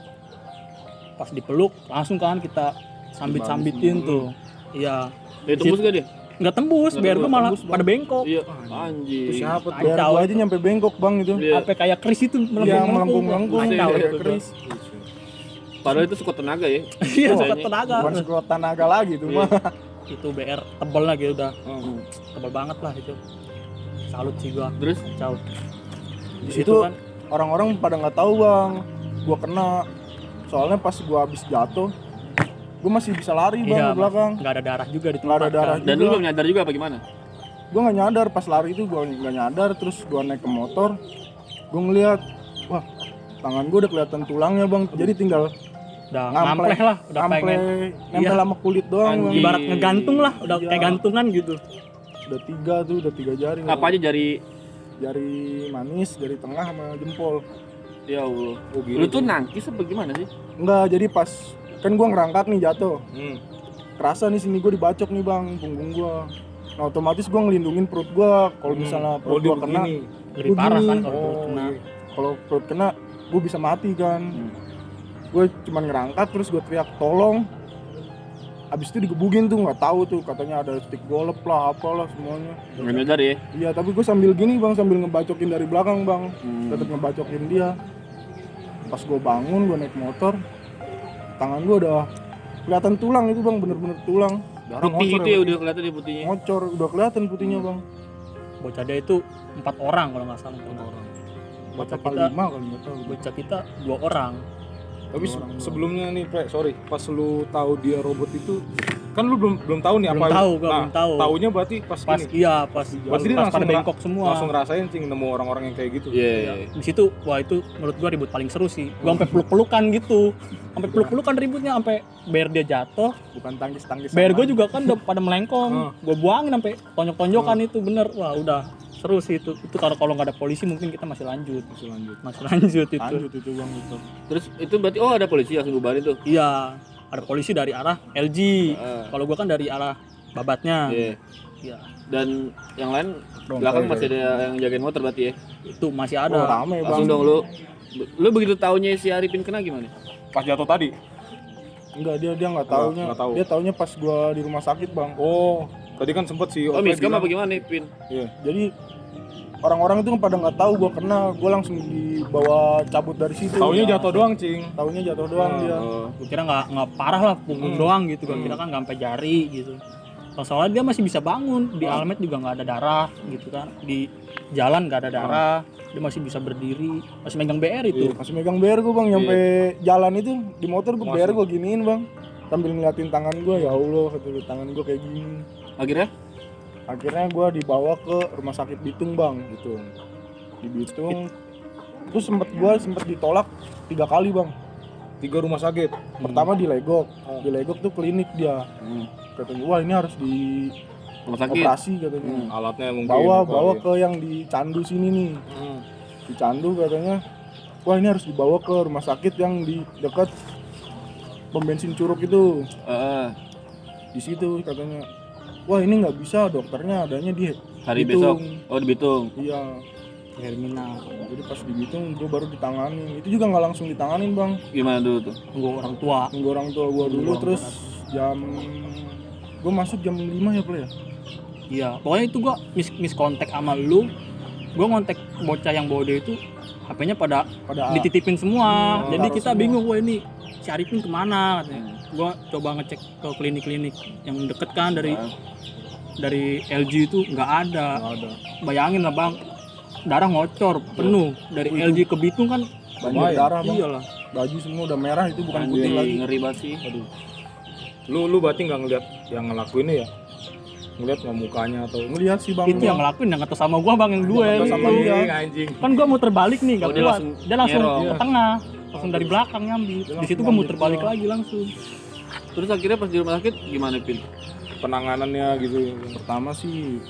[SPEAKER 1] Pas dipeluk langsung kan kita sambitin tuh. Iya.
[SPEAKER 6] Tembus gak dia?
[SPEAKER 1] Nggak tembus, biar gua malah pada bengkok.
[SPEAKER 6] Iya. Anjir.
[SPEAKER 2] Siapa tuh? Biar gua aja nyampe bengkok bang itu.
[SPEAKER 1] Sampai kayak Chris itu melengkung. Kacau itu.
[SPEAKER 2] Chris.
[SPEAKER 6] Padahal itu sekuat tenaga ya.
[SPEAKER 1] Iya, sekuat tenaga.
[SPEAKER 2] Bukan sekuat tenaga lagi tuh mah.
[SPEAKER 1] Itu BR tebel lah gitu udah. Tebel banget lah itu. Salut sih gua.
[SPEAKER 6] Terus
[SPEAKER 1] Kacau.
[SPEAKER 2] Di situ
[SPEAKER 1] kan
[SPEAKER 2] orang-orang pada nggak tahu bang, gua kena. Soalnya pas gua habis jatuh, gua masih bisa lari bang ke belakang.
[SPEAKER 1] Nggak ada darah juga di
[SPEAKER 2] Nggak ada
[SPEAKER 1] tempat
[SPEAKER 2] darah
[SPEAKER 1] kan.
[SPEAKER 6] dan lu belum nyadar juga apa gimana?
[SPEAKER 2] Gua nggak nyadar pas lari itu, gua nggak nyadar. Terus gua naik ke motor, gua ngeliat, wah tangan gua udah kelihatan tulangnya bang. Jadi tinggal
[SPEAKER 1] Udah ngampleh lah, udah pengen
[SPEAKER 2] nempel sama kulit doang bang.
[SPEAKER 1] ibarat ngegantung lah, udah kayak gantungan gitu.
[SPEAKER 2] Udah 3 jari.
[SPEAKER 6] Apa aja
[SPEAKER 2] Jari manis, jari tengah sama jempol.
[SPEAKER 6] ya Allah. Lu tuh nangkis apa gimana sih?
[SPEAKER 2] Enggak, jadi pas kan gua ngerangkak nih jatuh. Kerasa nih sini gua dibacok nih bang, punggung gua. Nah otomatis gua ngelindungin perut gua. Kalau misalnya perut gua kena,
[SPEAKER 1] Lebih parah kan kalau
[SPEAKER 2] Oh,
[SPEAKER 1] perut kena.
[SPEAKER 2] kalau perut kena, gua bisa mati kan. Gue cuman ngerangkat terus gue teriak tolong. Abis itu digebugin tuh, nggak tahu tuh katanya ada stick golep lah apalah semuanya.
[SPEAKER 6] Nggak nyadar ya?
[SPEAKER 2] Iya, tapi gue sambil gini bang, sambil ngebacokin dari belakang bang, tetap ngebacokin dia. Pas gue bangun, gue naik motor, tangan gue udah kelihatan tulang itu bang, bener-bener tulang. Darah
[SPEAKER 6] Putih
[SPEAKER 2] ngocor
[SPEAKER 6] itu ya udah kelihatan di putihnya.
[SPEAKER 2] ngocor, udah kelihatan putihnya bang.
[SPEAKER 1] Bocah dia itu 4 orang kalau nggak salah. 4 orang. Bocah
[SPEAKER 2] Apa
[SPEAKER 1] kita,
[SPEAKER 2] 5 kali nggak tahu.
[SPEAKER 1] bocah kita 2 orang.
[SPEAKER 3] Tapi sebelumnya nih, Pre, sorry, pas lu tahu dia robot itu, kan lu belum tahu nih
[SPEAKER 1] Belum
[SPEAKER 3] apa.
[SPEAKER 1] tahu, gua belum tahu.
[SPEAKER 3] Taunya berarti pas
[SPEAKER 1] Pas
[SPEAKER 3] ini.
[SPEAKER 1] pas
[SPEAKER 3] Berarti dia
[SPEAKER 1] pas
[SPEAKER 3] langsung
[SPEAKER 1] pada bengkok semua.
[SPEAKER 3] Langsung ngerasain cing nemu orang-orang yang kayak gitu.
[SPEAKER 6] Iya.
[SPEAKER 1] Di situ, wah itu menurut gua ribut paling seru sih. Gua sampai peluk-pelukan gitu. Sampai peluk-pelukan ributnya sampai bayar dia jatuh.
[SPEAKER 2] Bukan tangkis-tangkis.
[SPEAKER 1] Bayar gua juga kan udah pada melengkong. Gua buangin sampai tonjok-tonjokan itu bener. Wah, udah seru sih itu. Itu kalau nggak ada polisi mungkin kita masih lanjut. Masih lanjut itu.
[SPEAKER 2] Lanjut itu bang itu.
[SPEAKER 6] Terus itu berarti ada polisi langsung bubarin tuh.
[SPEAKER 1] Iya, ada polisi dari arah LG. Kalau gua kan dari arah babatnya.
[SPEAKER 6] Iya.
[SPEAKER 1] Iya.
[SPEAKER 6] Dan yang lain belakang masih ada yang jagain motor berarti ya.
[SPEAKER 1] Itu masih
[SPEAKER 2] Oh,
[SPEAKER 1] ada.
[SPEAKER 2] rame bang.
[SPEAKER 6] Langsung dong lu begitu taunya si Arifin kena gimana?
[SPEAKER 3] Pas jatuh tadi.
[SPEAKER 2] Enggak, dia nggak taunya.
[SPEAKER 3] Nggak tahu.
[SPEAKER 2] Dia taunya pas gua di rumah sakit bang.
[SPEAKER 3] Oh, tadi kan sempet si
[SPEAKER 6] Oh,
[SPEAKER 3] Ope
[SPEAKER 6] miskam
[SPEAKER 3] bilang-
[SPEAKER 6] apa gimana nih, Pin?
[SPEAKER 3] Iya.
[SPEAKER 2] Jadi orang-orang itu pada nggak tahu gua kena, gua langsung dibawa cabut dari situ.
[SPEAKER 3] Taunya jatuh doang, cing.
[SPEAKER 2] Taunya jatuh doang dia.
[SPEAKER 6] Oh.
[SPEAKER 1] Gua kira nggak parah lah, punggung doang gitu. Gua kira kan nggak sampai jari gitu. Soalnya dia masih bisa bangun, di almet juga nggak ada darah gitu kan, di jalan nggak ada darah, dia masih bisa berdiri, masih megang BR itu.
[SPEAKER 2] Masih megang BR gua bang, nyampe jalan itu di motor gua BR gua giniin bang, sambil ngeliatin tangan gua, ya Allah, kata gua, tangan gua kayak gini.
[SPEAKER 6] Akhirnya
[SPEAKER 2] Gua dibawa ke rumah sakit Bitung bang, gitu. Di Bitung, terus gua sempet ditolak 3 kali bang.
[SPEAKER 3] 3 rumah sakit.
[SPEAKER 2] Pertama di Legok, di Legok tuh klinik dia. Katanya, wah ini harus di
[SPEAKER 6] rumah sakit.
[SPEAKER 2] operasi katanya.
[SPEAKER 3] Alatnya mungkin.
[SPEAKER 2] Bawa ke yang di Candu sini nih. Di Candu katanya, wah ini harus dibawa ke rumah sakit yang di dekat pom bensin Curug itu. Di situ katanya, wah ini nggak bisa, dokternya adanya di
[SPEAKER 6] Hari
[SPEAKER 2] Bitung.
[SPEAKER 6] besok. Oh, di Bitung.
[SPEAKER 2] Iya.
[SPEAKER 1] Terminal.
[SPEAKER 2] Jadi pas di Bitung gue baru ditanganin. Itu juga nggak langsung ditanganin bang.
[SPEAKER 6] Gimana dulu tuh?
[SPEAKER 1] Tunggu orang tua.
[SPEAKER 2] Tunggu orang tua gue dulu, terus jam gue masuk jam 5 ya Play ya.
[SPEAKER 1] Iya, pokoknya itu gua miskontak sama lu. Gua ngontek bocah yang bawa dia itu, HP-nya pada dititipin semua. Jadi
[SPEAKER 2] taruh
[SPEAKER 1] kita
[SPEAKER 2] semua.
[SPEAKER 1] bingung, wah ini si Arifin kemana katanya. Gua coba ngecek ke klinik-klinik yang deket kan dari LG itu nggak ada. Bayangin lah bang, darah ngocor penuh dari LG ke Bitung kan.
[SPEAKER 2] Banyak darah bang.
[SPEAKER 1] Iyalah.
[SPEAKER 2] Baju semua udah merah, itu bukan putih
[SPEAKER 6] Anjing,
[SPEAKER 2] lagi.
[SPEAKER 6] ngeri banget sih.
[SPEAKER 3] Lu berarti nggak ngeliat yang ngelakuinnya ya? Ngeliat nggak mukanya atau
[SPEAKER 2] Ngelihat sih bang.
[SPEAKER 1] Itu yang ngelakuin yang kata sama gua bang, yang duel.
[SPEAKER 2] Kata sama dia.
[SPEAKER 3] anjing.
[SPEAKER 1] Kan gua muter balik nih, nggak
[SPEAKER 6] Oh, dia
[SPEAKER 1] kuat.
[SPEAKER 6] langsung
[SPEAKER 1] Dia langsung
[SPEAKER 6] nyerong.
[SPEAKER 1] ke tengah, langsung dari belakang nyambi.
[SPEAKER 2] Dia
[SPEAKER 1] Di situ
[SPEAKER 2] langsung
[SPEAKER 1] gua muter
[SPEAKER 2] nyambit
[SPEAKER 1] balik
[SPEAKER 2] gua.
[SPEAKER 1] lagi langsung.
[SPEAKER 6] Terus akhirnya pas di rumah sakit gimana, Pin?
[SPEAKER 3] Penanganannya gitu.
[SPEAKER 2] Pertama sih,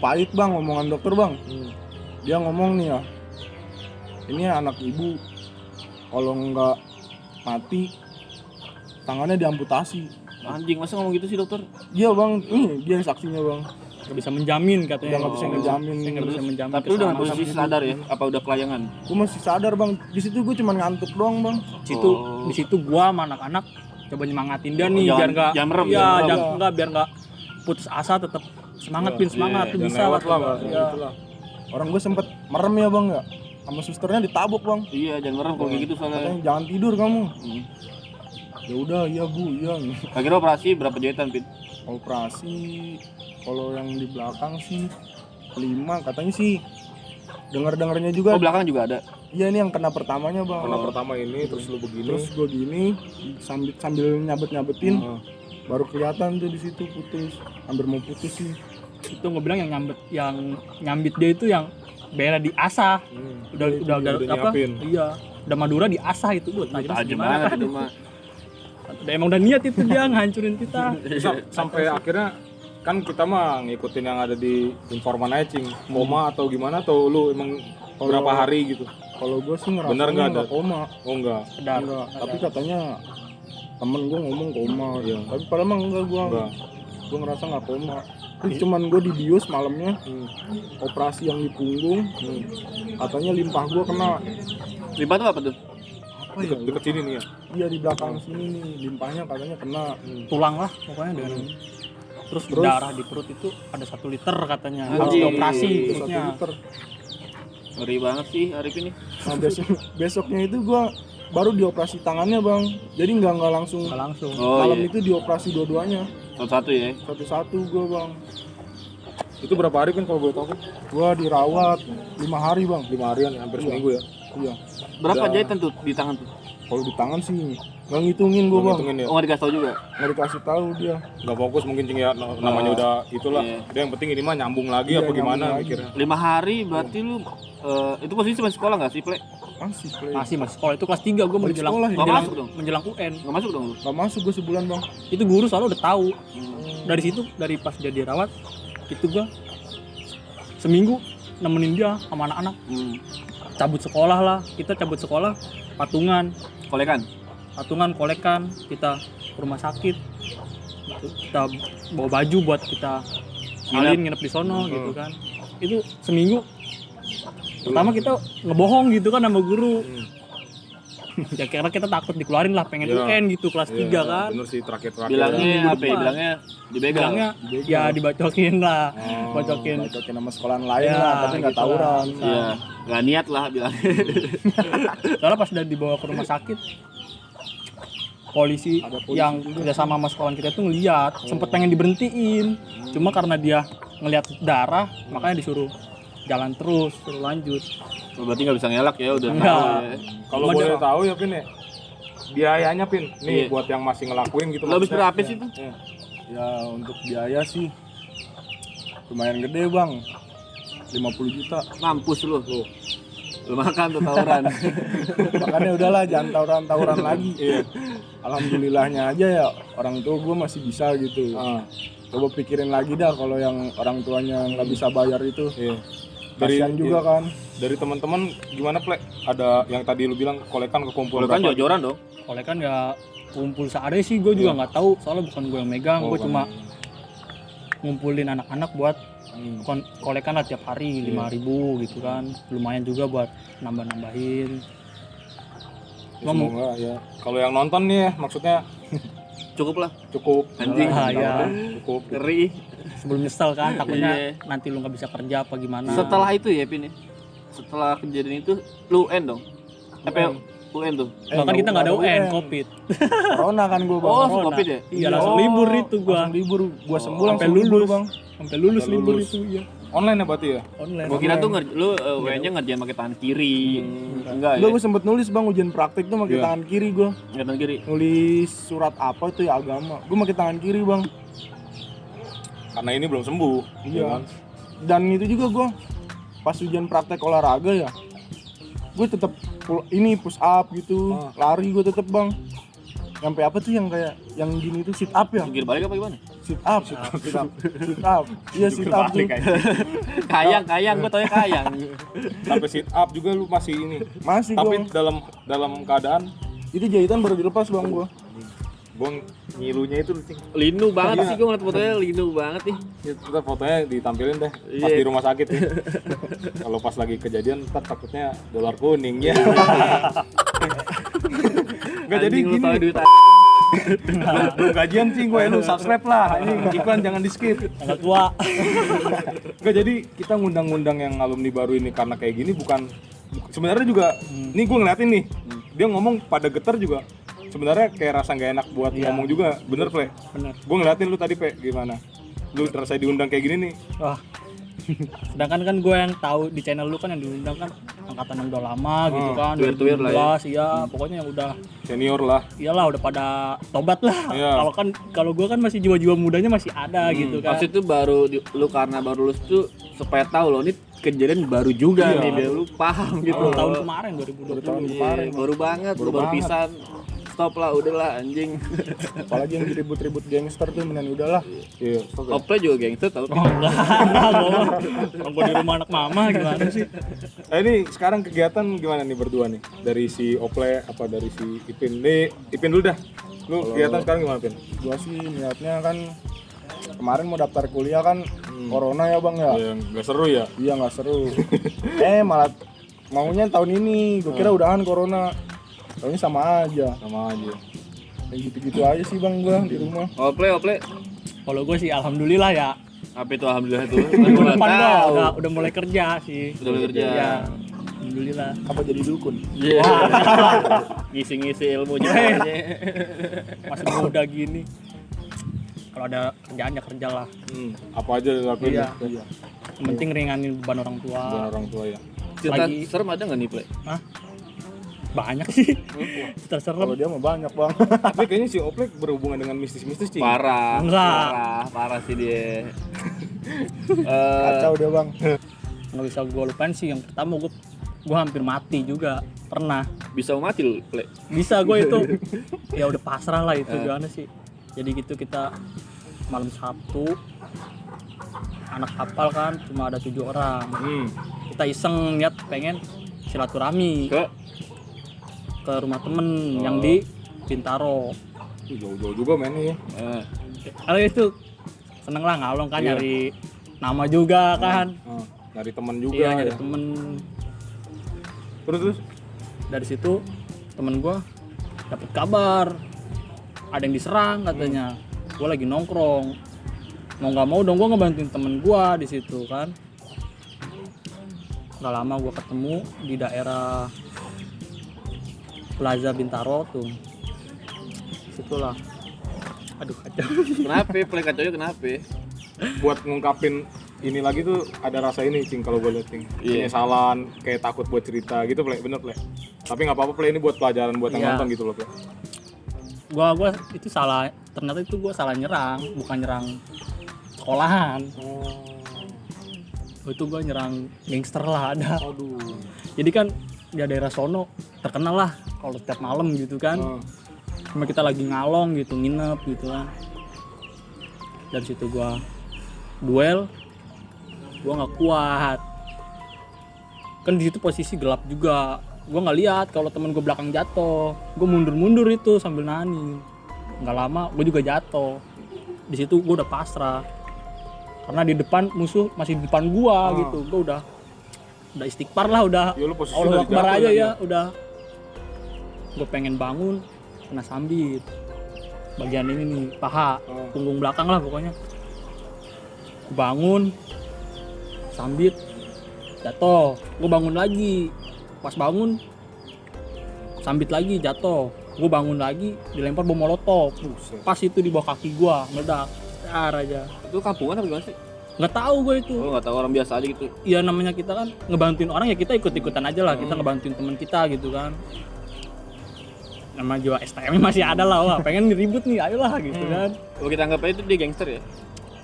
[SPEAKER 2] pahit bang omongan dokter bang. Dia ngomong nih ya, ini anak ibu kalau nggak mati tangannya diamputasi.
[SPEAKER 6] Anjing, masa ngomong gitu sih dokter?
[SPEAKER 2] Iya bang, ini dia yang saksinya bang.
[SPEAKER 1] Nggak bisa menjamin katanya.
[SPEAKER 2] Udah nggak bisa ngejamin.
[SPEAKER 1] Saya nggak bisa menjamin.
[SPEAKER 6] Tapi lu dengan
[SPEAKER 1] keselamatan.
[SPEAKER 6] posisi sadar ya? Apa udah kelayangan?
[SPEAKER 2] Gue masih sadar bang. Di situ gue cuma ngantuk doang bang.
[SPEAKER 1] Situ di situ gua sama anak-anak coba nyemangatin dia nih
[SPEAKER 6] Jangan-
[SPEAKER 1] biar nggak
[SPEAKER 6] jangan merem,
[SPEAKER 1] iya
[SPEAKER 6] jangan merem.
[SPEAKER 1] jangan enggak biar nggak putus asa, tetap semangat Pin, semangat tuh
[SPEAKER 3] jangan
[SPEAKER 1] bisa
[SPEAKER 3] lewat lah,
[SPEAKER 1] lah.
[SPEAKER 3] Bang.
[SPEAKER 1] Iya.
[SPEAKER 2] Orang gue sempet merem ya bang ya. Sama susternya ditabok bang.
[SPEAKER 6] Iya, jangan merem kalau kayak gitu soalnya.
[SPEAKER 2] Katanya jangan tidur kamu.
[SPEAKER 6] Hmm.
[SPEAKER 2] Ya udah, iya bu, iya.
[SPEAKER 6] Akhirnya operasi berapa jahitan, Pin?
[SPEAKER 2] Operasi kalau yang di belakang sih 5 katanya sih. Dengar-dengarnya juga.
[SPEAKER 6] Oh, belakang juga ada.
[SPEAKER 2] Iya ini yang kena pertamanya bang.
[SPEAKER 3] Kena pertama ini terus lu begini.
[SPEAKER 2] Terus gue gini sambil nyabet-nyabetin, baru kelihatan tuh di situ putus, hampir mau putus sih.
[SPEAKER 1] Itu nggak bilang yang nyambit dia itu yang bela diasah. Udah apa?
[SPEAKER 3] nyiapin.
[SPEAKER 1] Iya. Udah Madura diasah itu buat tajam
[SPEAKER 6] Tajam
[SPEAKER 1] gimana
[SPEAKER 6] banget
[SPEAKER 1] kan.
[SPEAKER 6] itu mah.
[SPEAKER 1] Emang udah niat itu dia ngancurin kita.
[SPEAKER 3] Sampai akhirnya kan kita mah ngikutin yang ada di informan aja cing, koma atau gimana, atau lu emang berapa hari gitu?
[SPEAKER 2] Kalau gue sih ngerasa
[SPEAKER 3] Bener nggak ada?
[SPEAKER 2] koma.
[SPEAKER 3] Oh enggak.
[SPEAKER 1] Sedar.
[SPEAKER 2] Enggak, tapi katanya temen gue ngomong koma ya. Tapi padahal emang enggak gue.
[SPEAKER 3] Enggak.
[SPEAKER 2] Gue ngerasa nggak koma. Terus cuman gue dibius malamnya, operasi yang di punggung, katanya limpah gue kena
[SPEAKER 6] Libat tuh apa tuh?
[SPEAKER 2] apa ya?
[SPEAKER 3] Deket sini nih ya.
[SPEAKER 2] Iya di belakang sini nih, limpahnya katanya kena.
[SPEAKER 1] tulang lah pokoknya dengan terus
[SPEAKER 2] Terus?
[SPEAKER 1] darah di perut itu ada 1 liter katanya harus
[SPEAKER 6] Anjing.
[SPEAKER 1] dioperasi
[SPEAKER 2] Satu
[SPEAKER 1] perutnya.
[SPEAKER 2] liter.
[SPEAKER 6] Ngeri banget sih Arif ini.
[SPEAKER 2] Nah, besoknya itu gua baru dioperasi tangannya bang, jadi nggak langsung.
[SPEAKER 1] Nggak langsung.
[SPEAKER 6] Oh
[SPEAKER 2] Malam
[SPEAKER 6] iya.
[SPEAKER 2] itu dioperasi dua-duanya,
[SPEAKER 6] Satu-satu ya.
[SPEAKER 2] satu-satu gua bang.
[SPEAKER 3] Itu berapa hari kan kalau boleh tahu?
[SPEAKER 2] Gua dirawat 5 hari bang.
[SPEAKER 3] 5 harian ya, hampir seminggu ya.
[SPEAKER 2] Iya.
[SPEAKER 6] Berapa
[SPEAKER 3] Udah.
[SPEAKER 6] jahitan tuh di tangan tuh?
[SPEAKER 2] Kalau di tangan sih nggak ngitungin gua bang,
[SPEAKER 3] Ngitungin ya.
[SPEAKER 6] Oh nggak dikasih tau juga?
[SPEAKER 2] nggak dikasih tahu dia.
[SPEAKER 3] Nggak fokus mungkin Cing ya, namanya udah itulah.
[SPEAKER 6] Iya.
[SPEAKER 3] Dia yang penting ini mah nyambung lagi
[SPEAKER 2] Iya,
[SPEAKER 3] apa gimana
[SPEAKER 2] nyambung lagi.
[SPEAKER 3] mikirnya.
[SPEAKER 6] 5 hari berarti lu itu posisi masih sekolah nggak sih, Ple?
[SPEAKER 2] Masih play.
[SPEAKER 1] Masih sekolah itu kelas 3 gue
[SPEAKER 2] Balik
[SPEAKER 1] menjelang
[SPEAKER 2] sekolah ya?
[SPEAKER 6] Nggak
[SPEAKER 1] menjelang,
[SPEAKER 6] masuk dong?
[SPEAKER 1] menjelang UN.
[SPEAKER 6] Nggak masuk dong lu?
[SPEAKER 2] Nggak masuk gua sebulan bang.
[SPEAKER 1] Itu guru soalnya udah tahu. Dari situ dari pas dia dirawat itu gue seminggu nemenin dia sama anak-anak cabut sekolah lah, kita cabut sekolah patungan kolekan kita ke rumah sakit gitu. Kita bawa baju buat kita nginep di sono gitu kan. Itu seminggu pertama kita ngebohong gitu kan sama guru. Ya karena kita takut dikeluarin lah, pengen
[SPEAKER 3] Iya.
[SPEAKER 1] UN gitu kelas 3 kan.
[SPEAKER 3] Bener sih terakhir.
[SPEAKER 6] Bilangnya
[SPEAKER 1] Minggu
[SPEAKER 6] apa ya?
[SPEAKER 1] depan.
[SPEAKER 6] Bilangnya dibegal.
[SPEAKER 1] Bilangnya ya dibacokin lah.
[SPEAKER 3] Oh,
[SPEAKER 1] Bacokin.
[SPEAKER 2] Bacokin sama sekolahan lain
[SPEAKER 1] Ya,
[SPEAKER 2] lah, tapi nggak
[SPEAKER 1] gitu
[SPEAKER 2] tawuran.
[SPEAKER 1] lah.
[SPEAKER 6] Iya, nggak niat lah bilangnya.
[SPEAKER 1] Soalnya pas udah dibawa ke rumah sakit polisi
[SPEAKER 2] Ada polisi
[SPEAKER 1] yang kerja sama sekolahan kita tuh ngeliat sempet pengen diberhentiin, cuma karena dia ngeliat darah makanya disuruh jalan terus, suruh lanjut.
[SPEAKER 6] Oh, berarti nggak bisa ngelak ya udah
[SPEAKER 1] Nggak.
[SPEAKER 6] tahu ya.
[SPEAKER 3] Kalau
[SPEAKER 1] Cuma
[SPEAKER 3] boleh
[SPEAKER 1] dia-
[SPEAKER 3] tahu ya Pin ya. Biayanya Pin, nih
[SPEAKER 6] Iya.
[SPEAKER 3] buat yang masih ngelakuin gitu.
[SPEAKER 6] Lo habis
[SPEAKER 3] maksudnya.
[SPEAKER 6] berapa sih tuh?
[SPEAKER 3] Iya.
[SPEAKER 2] Ya untuk biaya sih lumayan gede bang, 50 juta.
[SPEAKER 6] Mampus lu. Lu makan tuh tawuran.
[SPEAKER 2] Makanya udahlah jangan tawuran lagi.
[SPEAKER 3] Iya.
[SPEAKER 2] Alhamdulillahnya aja ya orang tua gue masih bisa gitu.
[SPEAKER 3] Ah,
[SPEAKER 2] Coba pikirin lagi dah kalau yang orang tuanya nggak bisa bayar itu.
[SPEAKER 3] iya.
[SPEAKER 2] Kasian juga kan.
[SPEAKER 3] Dari teman-teman gimana Plek? Ada yang tadi lu bilang kolekan kekumpul
[SPEAKER 6] Lu kan
[SPEAKER 3] berapa?
[SPEAKER 6] jor-joran dong.
[SPEAKER 1] Oleh kan ya kumpul seadanya sih, gue juga nggak tahu soalnya bukan gue yang megang,
[SPEAKER 3] Oh,
[SPEAKER 1] gue
[SPEAKER 3] kan.
[SPEAKER 1] cuma ngumpulin anak-anak buat kolekan lah tiap hari 5.000 gitu kan, lumayan juga buat nambah-nambahin.
[SPEAKER 3] Ya, semoga ya. Kalau yang nonton nih ya, maksudnya
[SPEAKER 6] Cukup lah.
[SPEAKER 3] cukup.
[SPEAKER 6] Anjing.
[SPEAKER 1] Ah, ya.
[SPEAKER 3] Cukup.
[SPEAKER 6] Ngeri.
[SPEAKER 1] Sebelum nyesel kan, takutnya
[SPEAKER 6] Iya.
[SPEAKER 1] nanti lu nggak bisa kerja apa gimana.
[SPEAKER 6] Setelah itu ya Pin ya. Setelah kejadian itu lu UN dong. Apa UN tuh?
[SPEAKER 1] Loh, kan kita nggak ada UN,
[SPEAKER 2] UN.
[SPEAKER 1] COVID.
[SPEAKER 2] Corona kan gue bang.
[SPEAKER 6] Oh, langsung
[SPEAKER 1] Corona.
[SPEAKER 6] Covid ya?
[SPEAKER 1] Iya, langsung libur itu gua.
[SPEAKER 2] Langsung libur, gua sembuh
[SPEAKER 1] Sampai
[SPEAKER 2] langsung libur
[SPEAKER 1] lulus.
[SPEAKER 2] bang.
[SPEAKER 1] Sampai lulus
[SPEAKER 3] Sampai
[SPEAKER 1] libur
[SPEAKER 3] lulus.
[SPEAKER 1] itu ya.
[SPEAKER 3] Online ya berarti ya?
[SPEAKER 1] Online.
[SPEAKER 6] Gua kira tuh lu UN-nya ngerjain pakai tangan kiri. Enggak ya?
[SPEAKER 2] Gue sempet nulis bang ujian praktek tuh pakai
[SPEAKER 3] Iya.
[SPEAKER 2] tangan kiri gue.
[SPEAKER 6] Nggak tangan kiri.
[SPEAKER 2] Nulis surat apa tuh ya agama. Gue pakai tangan kiri bang.
[SPEAKER 3] Karena ini belum sembuh.
[SPEAKER 2] Iya.
[SPEAKER 3] kan?
[SPEAKER 2] Dan itu juga gue pas ujian praktek olahraga ya, gue tetap ini push up gitu, lari gue tetep bang. Sampai apa tuh yang kayak yang gini tuh sit up ya?
[SPEAKER 6] Jungkir balik apa gimana?
[SPEAKER 2] Sit up, sit up. Iya sit up tuh.
[SPEAKER 6] Kayang, gua taunya kayang.
[SPEAKER 3] Sampai sit up juga lu masih ini.
[SPEAKER 2] Masih
[SPEAKER 3] Tapi
[SPEAKER 2] gue.
[SPEAKER 3] dalam keadaan
[SPEAKER 2] Itu jahitan baru dilepas bang gue.
[SPEAKER 3] gua ngilunya itu Cing.
[SPEAKER 6] Linu banget
[SPEAKER 3] Iya.
[SPEAKER 6] sih gua ngeliat fotonya, linu banget nih.
[SPEAKER 3] Ntar fotonya ditampilin deh pas
[SPEAKER 6] Iya.
[SPEAKER 3] di rumah sakit ya. Kalau pas lagi kejadian ntar takutnya dolar kuning ya. Enggak jadi
[SPEAKER 6] Anjing, lu
[SPEAKER 3] gini.
[SPEAKER 6] tau duit
[SPEAKER 3] Belum gajian sih gue lu subscribe lah. Ini iklan jangan di skip.
[SPEAKER 1] Agak tua.
[SPEAKER 3] Enggak jadi kita ngundang-ngundang yang alumni baru ini karena kayak gini bukan sebenarnya juga nih gue ngeliatin nih. Dia ngomong pada getar juga. Sebenarnya kayak rasa nggak enak buat
[SPEAKER 1] Iya.
[SPEAKER 3] ngomong juga, bener Ple?
[SPEAKER 1] Bener.
[SPEAKER 3] Gue ngeliatin lu tadi Pe, gimana? Lu terasa diundang kayak gini nih.
[SPEAKER 1] Wah. Sedangkan kan gue yang tahu di channel lu kan yang diundang kan angkatan yang udah lama gitu kan.
[SPEAKER 6] tuir-tuir lah ya.
[SPEAKER 1] 2012, iya, pokoknya yang udah
[SPEAKER 3] Senior lah.
[SPEAKER 1] iyalah udah pada tobat lah.
[SPEAKER 3] Iya.
[SPEAKER 1] Kalau gue kan masih jiwa-jiwa mudanya masih ada gitu kan.
[SPEAKER 6] Pas itu baru lu karena baru lulus tuh supaya tahu lo ini kejadian baru juga
[SPEAKER 3] Iya.
[SPEAKER 6] nih biar lu paham gitu.
[SPEAKER 1] tahun kemarin 2020.
[SPEAKER 2] Tahun
[SPEAKER 6] Iya,
[SPEAKER 2] kemarin.
[SPEAKER 6] baru banget,
[SPEAKER 2] Baru
[SPEAKER 6] baru
[SPEAKER 2] banget.
[SPEAKER 6] pisan. Stop lah, udahlah anjing.
[SPEAKER 2] Apalagi yang diribut-ribut gangster tuh mending udahlah.
[SPEAKER 3] Iya, stop ya.
[SPEAKER 6] Ople juga gangster tau.
[SPEAKER 1] Oh enggak, kalau gue di rumah anak mama gimana sih?
[SPEAKER 3] Ini sekarang kegiatan gimana nih berdua nih? Dari si Ople apa dari si Ipin? Nih, Ipin dulu dah. Lu kegiatan sekarang gimana, Pin?
[SPEAKER 2] Gua sih niatnya kan kemarin mau daftar kuliah kan corona ya bang ya.
[SPEAKER 3] Ya, nggak seru ya?
[SPEAKER 2] Iya nggak seru. Malah maunya tahun ini. Gue kira udahan corona. Soalnya sama aja. Kayak gitu-gitu aja sih bang gua di rumah.
[SPEAKER 6] Ople.
[SPEAKER 1] Kalau gue sih alhamdulillah ya.
[SPEAKER 6] Apa itu alhamdulillah tuh?
[SPEAKER 1] Minggu
[SPEAKER 6] Gua
[SPEAKER 1] depan
[SPEAKER 6] nggak tahu.
[SPEAKER 1] gua udah mulai kerja sih.
[SPEAKER 6] Udah mulai kerja.
[SPEAKER 1] Ya, alhamdulillah.
[SPEAKER 2] Apa jadi dukun?
[SPEAKER 6] Iya. Ngisi-ngisi ilmu juga.
[SPEAKER 1] Masih muda gini. Kalau ada kerjaan ya kerja lah.
[SPEAKER 3] Apa aja dilakuin?
[SPEAKER 1] Iya.
[SPEAKER 3] Iya.
[SPEAKER 1] Yang penting ringanin beban orang tua.
[SPEAKER 3] Bukan orang tua ya.
[SPEAKER 6] Cerita
[SPEAKER 1] Lagi-
[SPEAKER 6] serem ada nggak nih, Play?
[SPEAKER 1] Hah? Banyak sih. Terserem.
[SPEAKER 2] Kalau dia mah banyak bang.
[SPEAKER 3] Tapi kayaknya si Oplek berhubungan dengan mistis-mistis Cing.
[SPEAKER 6] Parah.
[SPEAKER 1] Enggak.
[SPEAKER 6] Parah sih dia.
[SPEAKER 2] Kacau dia bang.
[SPEAKER 1] Nggak bisa gue lupain sih yang pertama gue hampir mati juga pernah.
[SPEAKER 6] Bisa mati lu, Play.
[SPEAKER 1] Bisa gue itu. Ya udah pasrah lah itu gimana sih. Jadi gitu kita malam Sabtu anak kapal kan cuma ada 7 orang. Kita iseng niat pengen silaturahmi ke rumah temen yang di Bintaro.
[SPEAKER 3] Jauh-jauh juga mainnya ya.
[SPEAKER 1] Kalau itu seneng lah ngalong kan
[SPEAKER 3] Iya.
[SPEAKER 1] nyari nama juga kan.
[SPEAKER 3] Dari teman juga
[SPEAKER 1] Iya nyari
[SPEAKER 3] ya.
[SPEAKER 1] temen.
[SPEAKER 3] Terus
[SPEAKER 1] Dari situ temen gua dapet kabar ada yang diserang katanya. Gua lagi nongkrong. Mau nggak mau dong gua ngebantuin temen gua di situ kan. Gak lama gua ketemu di daerah Plaza Bintaro tuh. Situlah. Aduh kacau.
[SPEAKER 6] Kenapa? Play kacaunya kenapa?
[SPEAKER 3] buat ngungkapin ini lagi tuh ada rasa ini Cing kalau gue liat Cing.
[SPEAKER 6] Iya.
[SPEAKER 3] Penyesalan, kayak takut buat cerita gitu Plek, bener Plek. Tapi nggak apa-apa Plek, ini buat pelajaran buat yang
[SPEAKER 1] Iya.
[SPEAKER 3] nonton gitu loh Plek.
[SPEAKER 1] Gua itu salah, ternyata itu gua salah nyerang, bukan nyerang sekolahan. Itu gua nyerang gangster lah ada.
[SPEAKER 3] Aduh.
[SPEAKER 1] Jadi kan di daerah sono terkenal lah kalau setiap malam gitu kan. Cuma kita lagi ngalong gitu, nginep gitu kan. Dari situ gua duel, gua nggak kuat. Kan di situ posisi gelap juga. Gua nggak lihat kalau temen gue belakang jatuh. Gue mundur-mundur itu sambil nani. Nggak lama, gue juga jatuh. Di situ gue udah pasrah. Karena di depan musuh masih di depan gua gitu. Gue udah istighfar lah udah.
[SPEAKER 3] Ya lu posisi
[SPEAKER 1] Allah
[SPEAKER 3] udah
[SPEAKER 1] Akbar
[SPEAKER 3] jatuh
[SPEAKER 1] aja
[SPEAKER 3] lagi
[SPEAKER 1] ya, udah. Gue pengen bangun, kena sambit. Bagian ini nih, paha, punggung belakang lah pokoknya. Gue bangun, sambit, jatuh. Gue bangun lagi. Pas bangun, sambit lagi, jatuh. Gue bangun lagi, dilempar bom molotov. Pas itu di bawah kaki gue, meledak. Dar aja.
[SPEAKER 6] Itu kampungan apa gimana sih?
[SPEAKER 1] Nggak tahu gue itu.
[SPEAKER 6] Oh, nggak tahu, orang biasa aja gitu.
[SPEAKER 1] Ya namanya kita kan ngebantuin orang ya kita ikut-ikutan aja lah. Kita ngebantuin teman kita gitu kan. Nama jiwa STM masih ada lah, wah pengen ribut nih, ayolah gitu kan.
[SPEAKER 6] Kalau kita anggap aja itu dia gangster ya?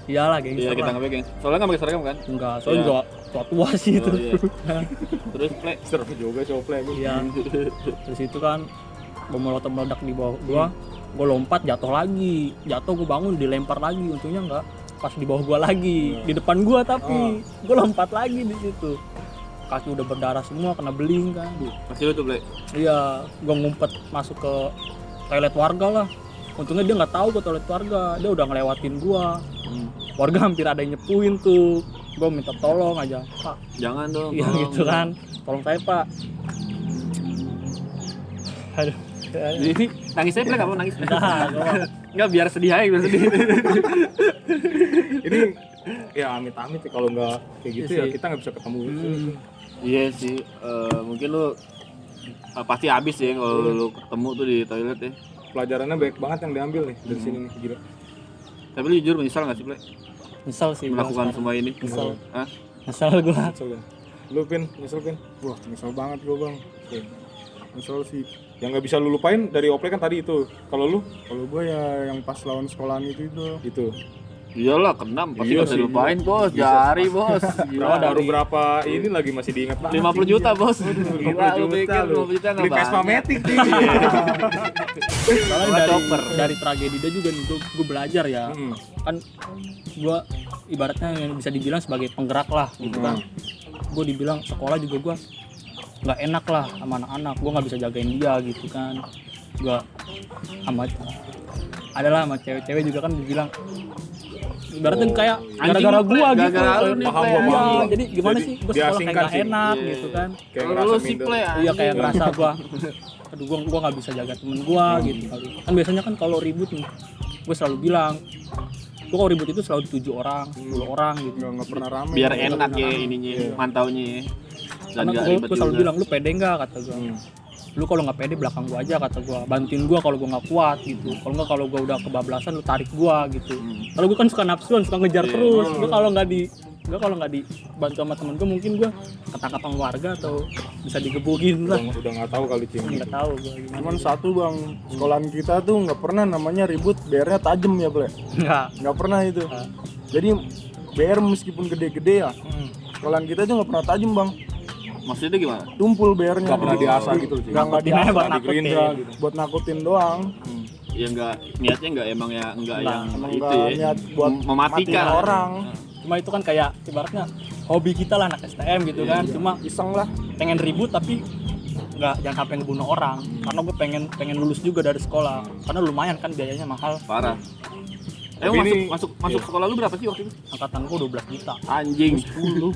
[SPEAKER 1] Iyalah gengsi
[SPEAKER 6] Iya, kita
[SPEAKER 1] lah.
[SPEAKER 6] anggapnya gangster. Soalnya nggak pakai seragam kan?
[SPEAKER 1] Enggak, soalnya
[SPEAKER 6] Iya.
[SPEAKER 1] juga tua-tua sih itu.
[SPEAKER 6] Oh, iya. Terus Play.
[SPEAKER 3] Seru juga cowok Plek.
[SPEAKER 1] Iya. Terus itu kan bom molotov meledak di bawah gua lompat jatuh lagi. Jatuh gua bangun dilempar lagi, untungnya enggak pas di bawah gua lagi, di depan gua tapi gua lompat lagi di situ. Kaki udah berdarah semua, kena beling kan.
[SPEAKER 6] Masih lu tuh Play.
[SPEAKER 1] Iya, gua ngumpet masuk ke toilet warga lah. Untungnya dia nggak tahu ke toilet warga, dia udah ngelewatin gua. Warga hampir ada yang nyepuin tuh. Gua minta tolong aja, Pak.
[SPEAKER 6] Jangan dong.
[SPEAKER 1] Iya
[SPEAKER 6] tolong.
[SPEAKER 1] gitu kan, tolong saya Pak. Aduh,
[SPEAKER 6] Jadi nangis saya Play, nggak mau nangis.
[SPEAKER 1] nah, gua
[SPEAKER 6] Nggak, biar sedih aja, biar sedih.
[SPEAKER 3] Ini ya amit-amit ya kalau nggak kayak gitu
[SPEAKER 1] Iya
[SPEAKER 3] ya
[SPEAKER 1] sih.
[SPEAKER 3] kita nggak bisa ketemu gitu.
[SPEAKER 6] Iya sih, mungkin lu pasti habis ya kalau lu ketemu tuh di toilet ya.
[SPEAKER 3] Pelajarannya banyak banget yang diambil nih dari sini nih gila.
[SPEAKER 6] Tapi lu jujur menyesal nggak sih Play
[SPEAKER 1] nyesel sih gua
[SPEAKER 6] melakukan
[SPEAKER 1] sekarang.
[SPEAKER 6] semua ini?
[SPEAKER 1] Nyesel.
[SPEAKER 6] Hah?
[SPEAKER 1] Nyesel gua.
[SPEAKER 3] Nyesel kan? Lu Pin, nyesel Pin?
[SPEAKER 2] Wah nyesel banget gua bang. Nyesel sih.
[SPEAKER 3] Yang nggak bisa lu lupain dari Oplek kan tadi itu. Kalau lu
[SPEAKER 2] Kalau gua ya yang pas lawan sekolahan itu.
[SPEAKER 3] itu.
[SPEAKER 6] Iyalah, keenam pasti
[SPEAKER 3] Iya
[SPEAKER 6] nggak bisa
[SPEAKER 3] sih.
[SPEAKER 6] lupain bos, jari bos.
[SPEAKER 3] Gila, baru berapa ini lagi masih diingat banget.
[SPEAKER 6] 50 juta bos.
[SPEAKER 3] 50
[SPEAKER 6] Gila, lu
[SPEAKER 3] juta
[SPEAKER 6] pikir
[SPEAKER 3] lu.
[SPEAKER 6] 50 juta nggak
[SPEAKER 3] Beli Vespa
[SPEAKER 6] banyak.
[SPEAKER 3] Matic nih.
[SPEAKER 1] Soalnya
[SPEAKER 6] Gua
[SPEAKER 1] dari,
[SPEAKER 6] chopper.
[SPEAKER 1] dari tragedi dia juga nih, gua belajar ya. Kan gua ibaratnya yang bisa dibilang sebagai penggerak lah gitu kan. Gua dibilang sekolah juga gua nggak enak lah sama anak-anak, gua nggak bisa jagain dia gitu kan. Gua sama adalah sama cewek-cewek juga kan dibilang ibaratnya kayak
[SPEAKER 6] Anjing
[SPEAKER 1] gara-gara
[SPEAKER 6] lu,
[SPEAKER 1] gua
[SPEAKER 6] Play.
[SPEAKER 1] gitu.
[SPEAKER 6] Gara-gara lu nih,
[SPEAKER 3] Paham
[SPEAKER 6] Play.
[SPEAKER 3] gua,
[SPEAKER 1] Iya,
[SPEAKER 3] paham.
[SPEAKER 1] jadi gimana
[SPEAKER 3] Jadi
[SPEAKER 1] sih gua sekolah kayak
[SPEAKER 3] diasingkan
[SPEAKER 1] gak
[SPEAKER 3] sih.
[SPEAKER 1] enak
[SPEAKER 6] Iya.
[SPEAKER 1] gitu kan.
[SPEAKER 3] Kayak
[SPEAKER 6] Lu
[SPEAKER 3] ngerasa
[SPEAKER 6] si
[SPEAKER 3] minder.
[SPEAKER 6] Play
[SPEAKER 1] Iya kayak
[SPEAKER 6] anjing.
[SPEAKER 1] ngerasa gua aduh gua nggak bisa jaga temen gua gitu kali. Kan biasanya kan kalau ribut nih gua selalu bilang gua kalau ribut itu selalu 7 orang, 10 orang gitu.
[SPEAKER 2] Nggak pernah rame.
[SPEAKER 6] Biar enak ya ininya, mantaunya ya. Dan
[SPEAKER 1] Karena
[SPEAKER 6] nggak
[SPEAKER 1] gua
[SPEAKER 6] ribet
[SPEAKER 1] selalu
[SPEAKER 6] juga.
[SPEAKER 1] bilang lu pede nggak kata gua. Lu kalau nggak pede belakang gua aja kata gua, bantuin gua kalau gua nggak kuat gitu. Kalau nggak kalau gua udah kebablasan lu tarik gua gitu. Kalau gua kan suka nafsuan, suka ngejar terus. Gua kalau nggak dibantu sama temen gua mungkin gua ketangkap sama warga atau bisa digebukin lah.
[SPEAKER 3] Udah nggak tahu kali Cing.
[SPEAKER 1] Nggak tahu gua gimana.
[SPEAKER 2] Cuman satu bang, sekolahan kita tuh nggak pernah namanya ribut BR-nya tajem ya Ple. Nggak pernah itu. Jadi BR meskipun gede-gede ya, sekolahan kita tuh nggak pernah tajem bang.
[SPEAKER 6] Maksudnya gimana?
[SPEAKER 2] Tumpul BR-nya.
[SPEAKER 3] Nggak pernah diasah gitu loh Cing.
[SPEAKER 2] Nggak
[SPEAKER 1] Nakutin aja
[SPEAKER 2] diasah.
[SPEAKER 1] buat
[SPEAKER 3] Di
[SPEAKER 1] nakutin.
[SPEAKER 3] Gerindra gitu.
[SPEAKER 2] Buat nakutin doang.
[SPEAKER 6] Ya enggak, niatnya enggak emang ya enggak yang
[SPEAKER 2] Emang
[SPEAKER 6] itu
[SPEAKER 2] nggak
[SPEAKER 6] ya.
[SPEAKER 2] niat buat
[SPEAKER 6] Mematikan
[SPEAKER 2] matiin orang.
[SPEAKER 1] Cuma itu kan kayak ibaratnya hobi kita lah anak STM gitu kan. Cuma
[SPEAKER 2] Iseng lah.
[SPEAKER 1] pengen ribut tapi jangan sampai ngebunuh orang. Karena gue pengen lulus juga dari sekolah. Karena lumayan kan biayanya mahal.
[SPEAKER 6] Parah.
[SPEAKER 3] Tapi
[SPEAKER 6] Emang
[SPEAKER 3] ini-
[SPEAKER 6] masuk sekolah lu berapa sih waktu itu?
[SPEAKER 1] Angkatan gue 12 juta.
[SPEAKER 6] Anjing.
[SPEAKER 1] 10.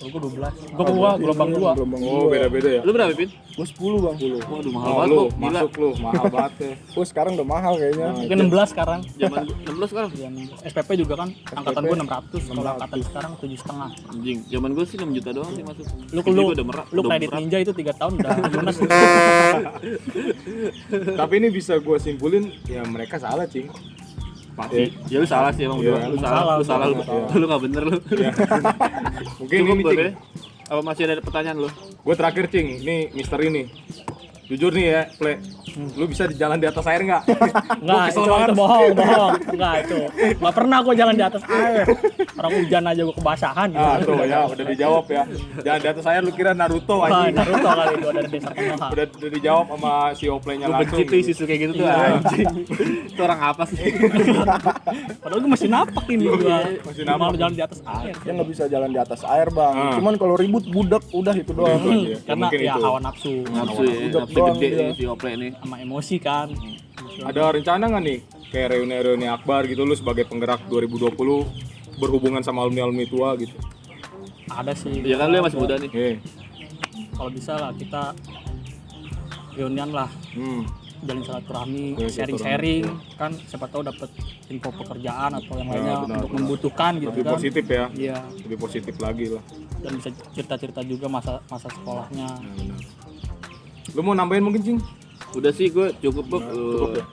[SPEAKER 1] Kalau gue 12. Gua gelombang 2.
[SPEAKER 3] Oh, beda-beda ya.
[SPEAKER 6] Lu berapa, Pin?
[SPEAKER 2] Gue 10 bang.
[SPEAKER 6] Waduh, mahal
[SPEAKER 3] Oh,
[SPEAKER 6] banget
[SPEAKER 3] lu
[SPEAKER 6] kok. Gila.
[SPEAKER 3] masuk lu, mahal banget ya.
[SPEAKER 2] Gue sekarang udah mahal kayaknya.
[SPEAKER 1] Mungkin 16 sekarang.
[SPEAKER 6] Zaman 16 sekarang.
[SPEAKER 1] Ya, 16. SPP juga kan angkatan gue 600, kalau angkatan sekarang 7,5.
[SPEAKER 6] Anjing, zaman gue sih 6 juta doang sih masuk.
[SPEAKER 1] Lu
[SPEAKER 6] Jadi
[SPEAKER 1] lu
[SPEAKER 6] gua udah merak.
[SPEAKER 1] lu
[SPEAKER 6] udah
[SPEAKER 1] kredit
[SPEAKER 6] merak.
[SPEAKER 1] ninja itu 3 tahun udah lunas.
[SPEAKER 3] Tapi ini bisa gue simpulin ya mereka salah Cing.
[SPEAKER 6] Pasti. Ya lu salah sih emang
[SPEAKER 3] Iya,
[SPEAKER 6] berdua. Lu
[SPEAKER 1] emang
[SPEAKER 6] salah, lu
[SPEAKER 1] salah,
[SPEAKER 6] salah,
[SPEAKER 3] salah.
[SPEAKER 6] lu enggak bener lu.
[SPEAKER 3] Mungkin
[SPEAKER 6] Cukup
[SPEAKER 3] ini
[SPEAKER 6] gue
[SPEAKER 3] Cing.
[SPEAKER 6] deh. Apa masih ada pertanyaan lu?
[SPEAKER 3] Gue terakhir Cing, ini misteri nih. Jujur nih ya, Ple. Lu bisa di jalan di atas air nggak?
[SPEAKER 1] Enggak,
[SPEAKER 3] kesel
[SPEAKER 1] itu
[SPEAKER 3] banget.
[SPEAKER 1] bohong. Enggak itu. Enggak pernah gua jalan di atas air. Orang hujan aja gua kebasahan gitu.
[SPEAKER 3] Ah tuh ya, udah dijawab ya. Jalan di atas air lu kira Naruto
[SPEAKER 1] Wah,
[SPEAKER 3] anjing.
[SPEAKER 1] Naruto kali itu ada desa Konoha.
[SPEAKER 3] Udah dijawab sama si Oplenya
[SPEAKER 6] Gue
[SPEAKER 3] langsung.
[SPEAKER 6] benci tuh isu kayak gitu tuh
[SPEAKER 1] Iya.
[SPEAKER 6] anjing. Itu orang apa sih?
[SPEAKER 1] Padahal gua masih napak ini gua.
[SPEAKER 3] Masih
[SPEAKER 1] Cuma
[SPEAKER 3] napak.
[SPEAKER 1] lu jalan di atas air.
[SPEAKER 2] Dia nggak bisa jalan di atas air bang.
[SPEAKER 3] Ah.
[SPEAKER 2] Cuman kalau ribut budak udah itu doang.
[SPEAKER 3] Itu aja.
[SPEAKER 1] Karena
[SPEAKER 3] mungkin
[SPEAKER 1] ya
[SPEAKER 3] itu.
[SPEAKER 1] hawa nafsu
[SPEAKER 6] Nafsu ya,
[SPEAKER 2] Udah
[SPEAKER 6] nafsu
[SPEAKER 2] doang
[SPEAKER 6] gede
[SPEAKER 2] dia.
[SPEAKER 6] nih si Ople nih.
[SPEAKER 1] sama emosi kan.
[SPEAKER 3] Ada rencana nggak nih kayak reuni-reuni akbar gitu lu sebagai penggerak 2020 berhubungan sama alumni-alumni tua gitu?
[SPEAKER 1] Ada sih.
[SPEAKER 6] Ya kan lu yang masih muda nih.
[SPEAKER 1] Kalau bisa lah kita reunian lah,
[SPEAKER 3] Hmm.
[SPEAKER 1] jalin silaturahmi,
[SPEAKER 3] Iya,
[SPEAKER 1] sharing-sharing kan siapa tahu dapat info pekerjaan atau yang
[SPEAKER 3] Ya,
[SPEAKER 1] lainnya
[SPEAKER 3] benar,
[SPEAKER 1] untuk
[SPEAKER 3] benar.
[SPEAKER 1] membutuhkan gitu
[SPEAKER 3] Lebih
[SPEAKER 1] kan.
[SPEAKER 3] positif ya.
[SPEAKER 1] Iya,
[SPEAKER 3] Lebih positif lagi lah.
[SPEAKER 1] dan bisa cerita-cerita juga masa sekolahnya.
[SPEAKER 3] Lu mau nambahin mungkin Cing?
[SPEAKER 6] Udah sih gue cukup Bob.
[SPEAKER 3] Cukup ya.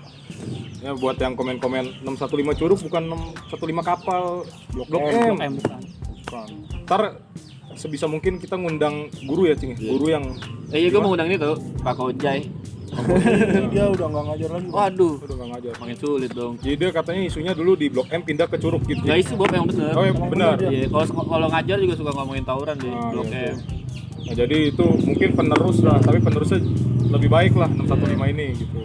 [SPEAKER 3] Ya buat yang komen-komen 615 Curug bukan 615 kapal Blok M.
[SPEAKER 1] Bukan.
[SPEAKER 3] Ntar sebisa mungkin kita ngundang guru ya Cing. Guru yang
[SPEAKER 6] Iya gue mau undang ini tuh Pak Ojai.
[SPEAKER 2] Dia udah nggak ngajar lagi. Bang.
[SPEAKER 6] Waduh,
[SPEAKER 3] udah nggak ngajar.
[SPEAKER 6] makin sulit dong.
[SPEAKER 3] Jadi dia katanya isunya dulu di Blok M pindah ke Curug gitu.
[SPEAKER 6] Gak isu Bob yang bener.
[SPEAKER 3] Oh ya benar.
[SPEAKER 6] Iya, kalau ngajar juga suka ngomongin tawuran di
[SPEAKER 3] Ah,
[SPEAKER 6] Blok
[SPEAKER 3] iya.
[SPEAKER 6] M.
[SPEAKER 3] Nah, jadi itu mungkin penerus lah, tapi penerusnya lebih baik lah 615 ini gitu.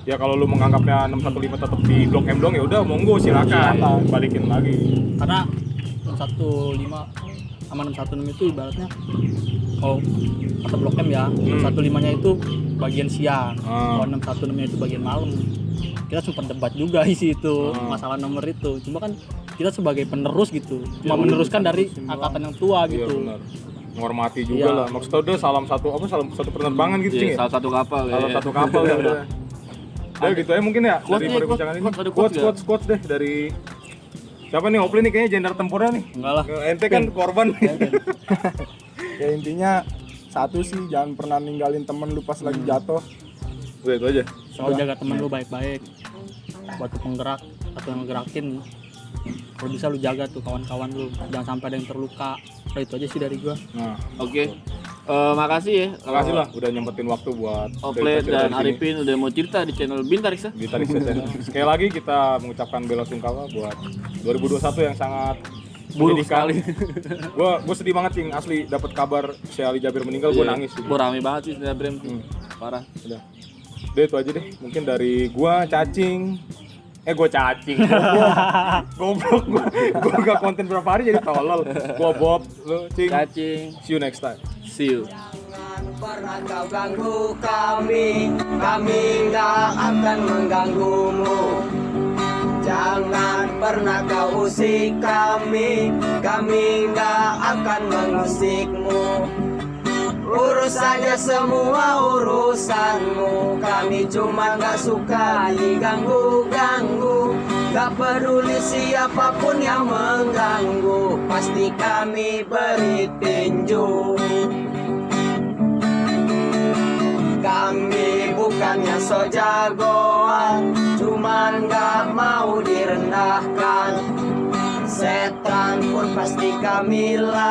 [SPEAKER 3] Ya kalau lu menganggapnya 615 tetap di Blok M dong ya udah monggo silakan balikin lagi.
[SPEAKER 1] Karena 615 sama 616 itu ibaratnya kalau kata Blok M ya, 615-nya itu bagian siang, kalau 616-nya itu bagian malam. Kita sempat debat juga isi itu masalah nomor itu. Cuma kan kita sebagai penerus gitu, cuma meneruskan dari angkatan yang tua
[SPEAKER 3] Iya
[SPEAKER 1] gitu.
[SPEAKER 3] benar. Menghormati juga
[SPEAKER 1] Iya.
[SPEAKER 3] lah. Maksudnya udah salam satu penerbangan gitu Cing
[SPEAKER 6] Iya,
[SPEAKER 3] ya.
[SPEAKER 6] salah satu kapal ya.
[SPEAKER 3] Salah satu kapal ya udah. Udah gitu ya mungkin ya
[SPEAKER 6] Quotes
[SPEAKER 3] dari
[SPEAKER 6] nih,
[SPEAKER 3] perbincangan ini.
[SPEAKER 6] quotes, ada quotes nggak?
[SPEAKER 3] Quotes deh dari siapa nih? Opli nih kayaknya jenderal tempurnya nih.
[SPEAKER 1] Enggak lah.
[SPEAKER 3] Ente kan korban.
[SPEAKER 2] Ya intinya satu sih jangan pernah ninggalin temen lu pas lagi jatuh.
[SPEAKER 3] Udah itu aja.
[SPEAKER 1] Selalu jaga temen lu baik-baik. Buat penggerak atau yang ngegerakin, kalau bisa lu jaga tuh kawan-kawan lu, jangan sampai ada yang terluka. Udah itu aja sih dari gua.
[SPEAKER 3] Nah,
[SPEAKER 6] Oke. Makasih ya.
[SPEAKER 3] makasih lah udah nyempetin waktu buat
[SPEAKER 6] Ople
[SPEAKER 3] cerita-cerita
[SPEAKER 6] dan
[SPEAKER 3] di sini.
[SPEAKER 6] Arifin udah mau cerita di channel Bintarix ya.
[SPEAKER 3] Di Tarik Sesen. Sekali lagi kita mengucapkan bela sungkawa buat 2021 yang sangat
[SPEAKER 6] Buruk
[SPEAKER 3] menyedihkan.
[SPEAKER 6] sekali.
[SPEAKER 3] Gua sedih banget Cing, asli dapat kabar si Ali Jabir meninggal gua
[SPEAKER 6] Iya.
[SPEAKER 3] nangis sih.
[SPEAKER 6] Gua rame banget sih Snapgram. Parah.
[SPEAKER 3] Udah. Udah itu aja deh. Mungkin dari gua cacing. Gua cacing. Goblok gua. Gua gak konten berapa hari jadi tolol. Gua Bob, lu Cing.
[SPEAKER 6] Cacing.
[SPEAKER 3] See you next time.
[SPEAKER 6] See you.
[SPEAKER 4] Jangan Pernah kau ganggu kami nggak akan mengganggumu. Jangan pernah kau usik kami nggak akan mengusikmu. Urus saja semua urusanmu, kami cuma gak suka diganggu-ganggu. Gak peduli siapapun yang mengganggu, pasti kami beri tinju. Kami bukannya so jagoan, cuman gak mau direndahkan. Setan pun pasti kami lawan.